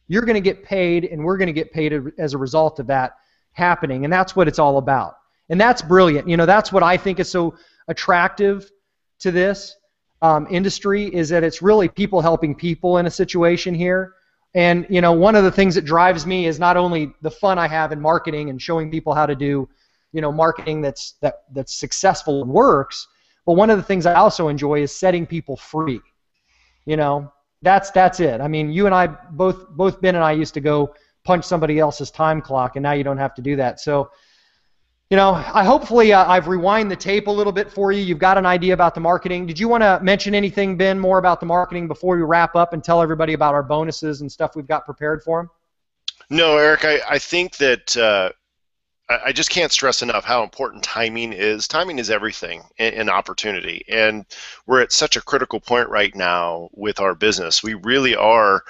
You're going to get paid, and we're going to get paid as a result of that happening, and that's what it's all about. And that's brilliant. That's what I think is so attractive to this industry is that it's really people helping people in a situation here. And, one of the things that drives me is not only the fun I have in marketing and showing people how to do, marketing that's successful and works, but one of the things I also enjoy is setting people free. That's it. I mean, you and I, both Ben and I used to go punch somebody else's time clock, and now you don't have to do that. So, hopefully I've rewind the tape a little bit for you. You've got an idea about the marketing. Did you want to mention anything, Ben, more about the marketing before we wrap up and tell everybody about our bonuses and stuff we've got prepared for them? No, Eric, I think that I just can't stress enough how important timing is. Timing is everything in opportunity, and we're at such a critical point right now with our business. We really are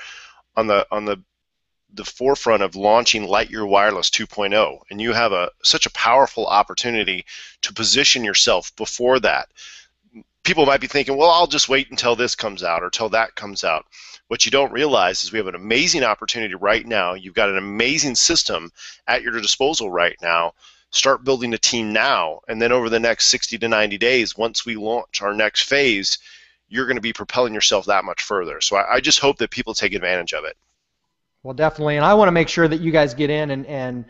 on the forefront of launching Lightyear Wireless 2.0, and you have such a powerful opportunity to position yourself before that. People might be thinking, well, I'll just wait until this comes out or till that comes out. What you don't realize is we have an amazing opportunity right now. You've got an amazing system at your disposal right now. Start building a team now, and then over the next 60 to 90 days, once we launch our next phase, you're going to be propelling yourself that much further. So I just hope that people take advantage of it. Well, definitely, and I want to make sure that you guys get in and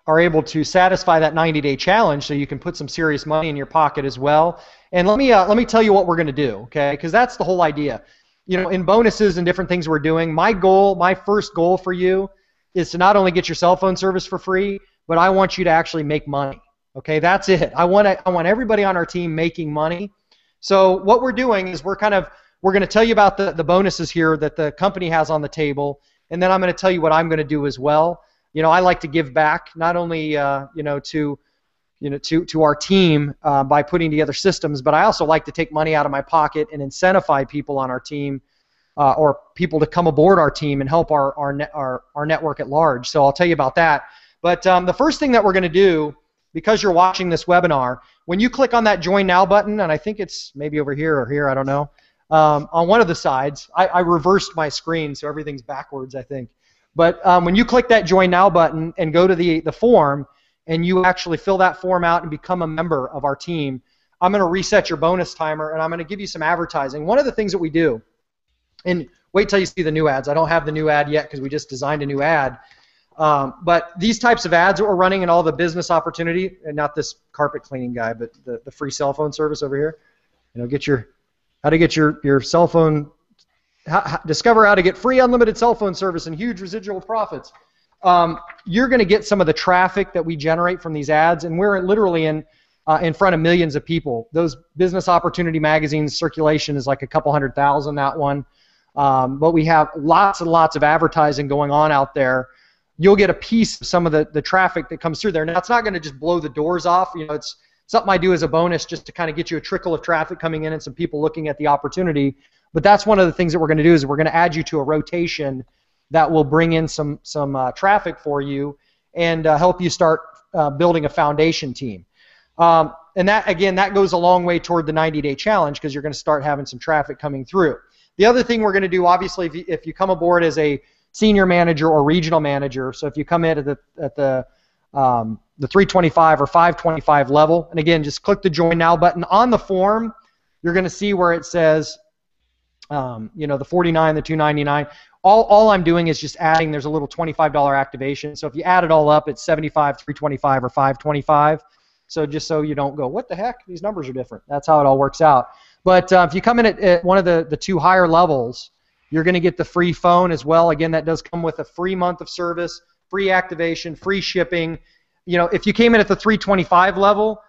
are able to satisfy that 90-day challenge so you can put some serious money in your pocket as well. And let me tell you what we're going to do, okay? Because that's the whole idea. In bonuses and different things we're doing, my first goal for you is to not only get your cell phone service for free, but I want you to actually make money, okay? That's it. I want everybody on our team making money. So what we're doing is we're going to tell you about the bonuses here that the company has on the table. And then I'm going to tell you what I'm going to do as well. I like to give back not only to our team by putting together systems, but I also like to take money out of my pocket and incentivize people on our team or people to come aboard our team and help our network at large. So I'll tell you about that. But the first thing that we're going to do, because you're watching this webinar, when you click on that Join Now button, and I think it's maybe over here or here, I don't know, on one of the sides. I reversed my screen, so everything's backwards, I think. But when you click that Join Now button and go to the form, and you actually fill that form out and become a member of our team, I'm going to reset your bonus timer, and I'm going to give you some advertising. One of the things that we do, and wait till you see the new ads. I don't have the new ad yet because we just designed a new ad. But these types of ads that we're running in all the business opportunity, and not this carpet cleaning guy, but the free cell phone service over here. How to get your cell phone, discover how to get free unlimited cell phone service and huge residual profits. You're going to get some of the traffic that we generate from these ads, and we're literally in front of millions of people. Those business opportunity magazines circulation is like a couple 100,000, that one. But we have lots and lots of advertising going on out there. You'll get a piece of some of the traffic that comes through there. Now, it's not going to just blow the doors off. It's something I do as a bonus just to kind of get you a trickle of traffic coming in and some people looking at the opportunity. But that's one of the things that we're going to do is we're going to add you to a rotation that will bring in some traffic for you and help you start building a foundation team. And that, again, that goes a long way toward the 90-day challenge because you're going to start having some traffic coming through. The other thing we're going to do, obviously, if you come aboard as a senior manager or regional manager. So if you come in at the 325 or 525 level, and again, just click the Join Now button. On the form, you're going to see where it says, the 49, the 299. All I'm doing is just adding, there's a little $25 activation. So if you add it all up, it's 75, 325, or 525. So just so you don't go, what the heck? These numbers are different. That's how it all works out. But if you come in at one of the two higher levels, you're going to get the free phone as well. Again, that does come with a free month of service, free activation, free shipping. If you came in at the 325 level,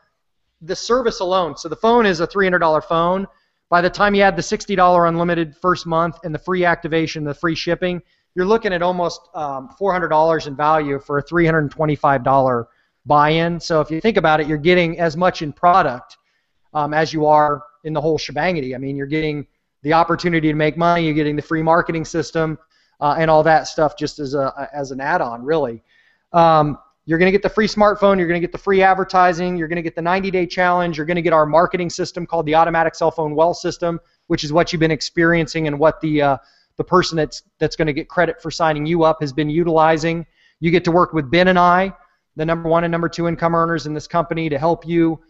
the service alone, so the phone is a $300 phone. By the time you add the $60 unlimited first month and the free activation, the free shipping, you're looking at almost $400 in value for a $325 buy-in. So if you think about it, you're getting as much in product as you are in the whole shebangity. I mean, you're getting the opportunity to make money, you're getting the free marketing system, and all that stuff just as an add-on, really. You're going to get the free smartphone, you're going to get the free advertising, you're going to get the 90-day challenge, you're going to get our marketing system called the Automatic Cell Phone Wealth System, which is what you've been experiencing and what the person that's going to get credit for signing you up has been utilizing. You get to work with Ben and I, the number 1 and number 2 income earners in this company, to help you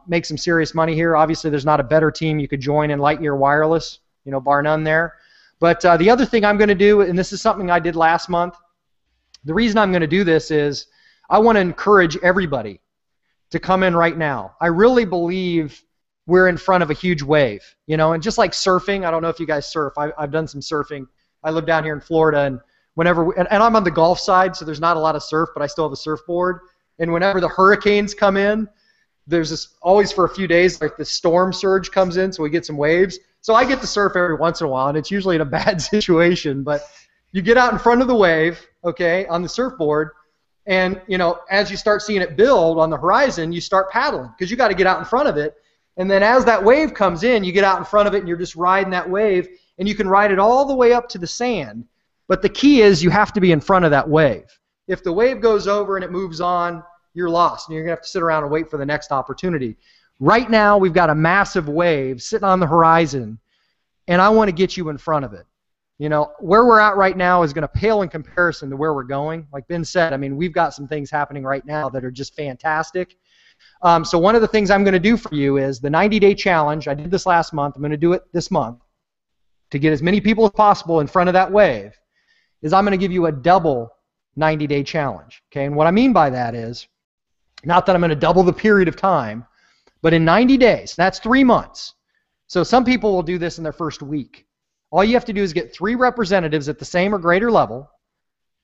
make some serious money here. Obviously, there's not a better team you could join in Lightyear Wireless, bar none there. But the other thing I'm going to do, and this is something I did last month, the reason I'm going to do this is I want to encourage everybody to come in right now. I really believe we're in front of a huge wave, and just like surfing, I don't know if you guys surf. I've done some surfing. I live down here in Florida, and and I'm on the Gulf side, so there's not a lot of surf, but I still have a surfboard. And whenever the hurricanes come in, there's always for a few days, like the storm surge comes in, so we get some waves. So I get to surf every once in a while, and it's usually in a bad situation, but you get out in front of the wave, okay, on the surfboard, and as you start seeing it build on the horizon, you start paddling because you got to get out in front of it. And then as that wave comes in, you get out in front of it and you're just riding that wave, and you can ride it all the way up to the sand. But the key is you have to be in front of that wave. If the wave goes over and it moves on, you're lost, and you're going to have to sit around and wait for the next opportunity. Right now, we've got a massive wave sitting on the horizon, and I want to get you in front of it. Where we're at right now is going to pale in comparison to where we're going. Like Ben said, I mean, we've got some things happening right now that are just fantastic. So one of the things I'm going to do for you is the 90-day challenge. I did this last month. I'm going to do it this month to get as many people as possible in front of that wave. Is I'm going to give you a double 90-day challenge. Okay, and what I mean by that is not that I'm going to double the period of time, but in 90 days, that's 3 months. So some people will do this in their first week. All you have to do is get 3 representatives at the same or greater level,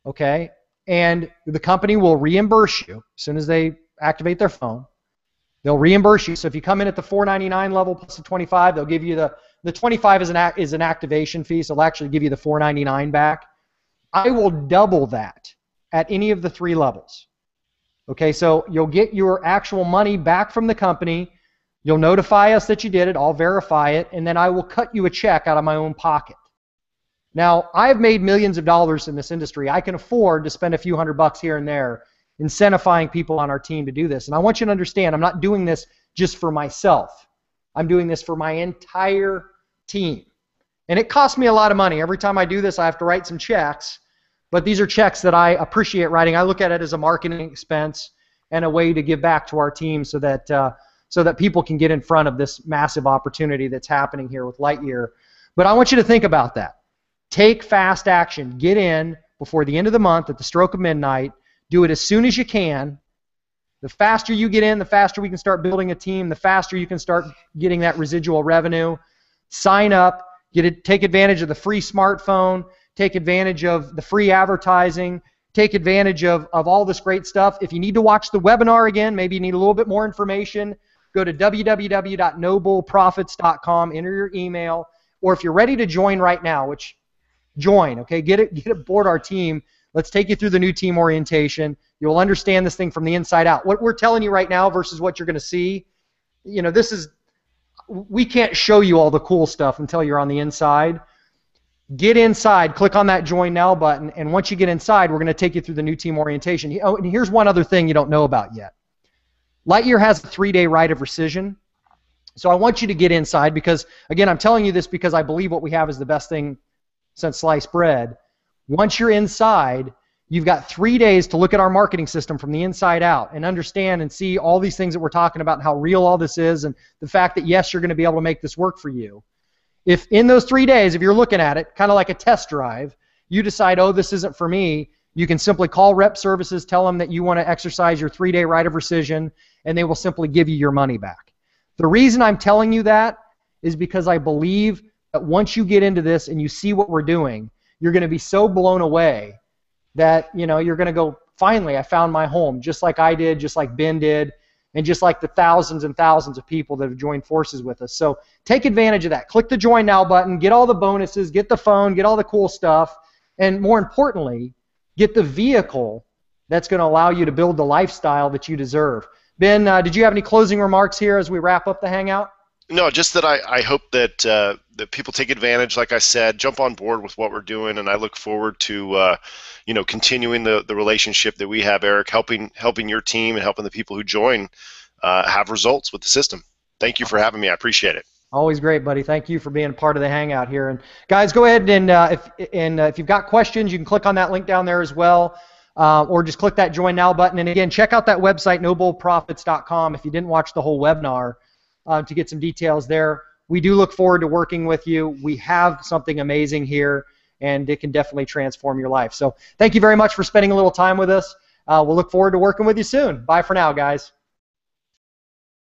okay, and the company will reimburse you as soon as they activate their phone. They'll reimburse you. So if you come in at the $499 level plus the 25, they'll give you the 25 is an activation fee, so they'll actually give you the $499 back. I will double that at any of the 3 levels. Okay, so you'll get your actual money back from the company. You'll notify us that you did it. I'll verify it, and then I will cut you a check out of my own pocket. Now, I've made millions of dollars in this industry. I can afford to spend a few $100 here and there incentivizing people on our team to do this. And I want you to understand, I'm not doing this just for myself. I'm doing this for my entire team. And it costs me a lot of money. Every time I do this, I have to write some checks. But these are checks that I appreciate writing. I look at it as a marketing expense and a way to give back to our team so that people can get in front of this massive opportunity that's happening here with Lightyear. But I want you to think about that. Take fast action. Get in before the end of the month at the stroke of midnight. Do it as soon as you can. The faster you get in, the faster we can start building a team, the faster you can start getting that residual revenue. Sign up. Take advantage of the free smartphone. Take advantage of the free advertising. Take advantage of all this great stuff. If you need to watch the webinar again, maybe you need a little bit more information, go to www.nobleprofits.com, enter your email, or if you're ready to join right now, which join, okay, get aboard our team. Let's take you through the new team orientation. You'll understand this thing from the inside out. What we're telling you right now versus what you're going to see, we can't show you all the cool stuff until you're on the inside. Get inside, click on that Join Now button, and once you get inside, we're going to take you through the new team orientation. Oh, and here's one other thing you don't know about yet. Lightyear has a 3-day right of rescission. So I want you to get inside because, again, I'm telling you this because I believe what we have is the best thing since sliced bread. Once you're inside, you've got 3 days to look at our marketing system from the inside out and understand and see all these things that we're talking about and how real all this is and the fact that, yes, you're going to be able to make this work for you. If in those 3 days, if you're looking at it, kind of like a test drive, you decide, oh, this isn't for me, you can simply call Rep Services, tell them that you want to exercise your 3-day right of rescission, and they will simply give you your money back. The reason I'm telling you that is because I believe that once you get into this and you see what we're doing, you're going to be so blown away that, you know, you're going to go, finally, I found my home, just like I did, just like Ben did, and just like the thousands and thousands of people that have joined forces with us. So take advantage of that. Click the Join Now button, get all the bonuses, get the phone, get all the cool stuff, and more importantly, get the vehicle that's going to allow you to build the lifestyle that you deserve. Ben, did you have any closing remarks here as we wrap up the Hangout? No, just that I hope that that people take advantage, like I said, jump on board with what we're doing, and I look forward to you know, continuing the relationship that we have, Eric, helping your team and helping the people who join have results with the system. Thank you for having me. I appreciate it. Always great, buddy. Thank you for being part of the Hangout here. And guys, go ahead and if you've got questions, you can click on that link down there as well, or just click that Join Now button. And again, check out that website, nobleprofits.com, if you didn't watch the whole webinar, to get some details there. We do look forward to working with you. We have something amazing here, and it can definitely transform your life. So thank you very much for spending a little time with us. We'll look forward to working with you soon. Bye for now, guys.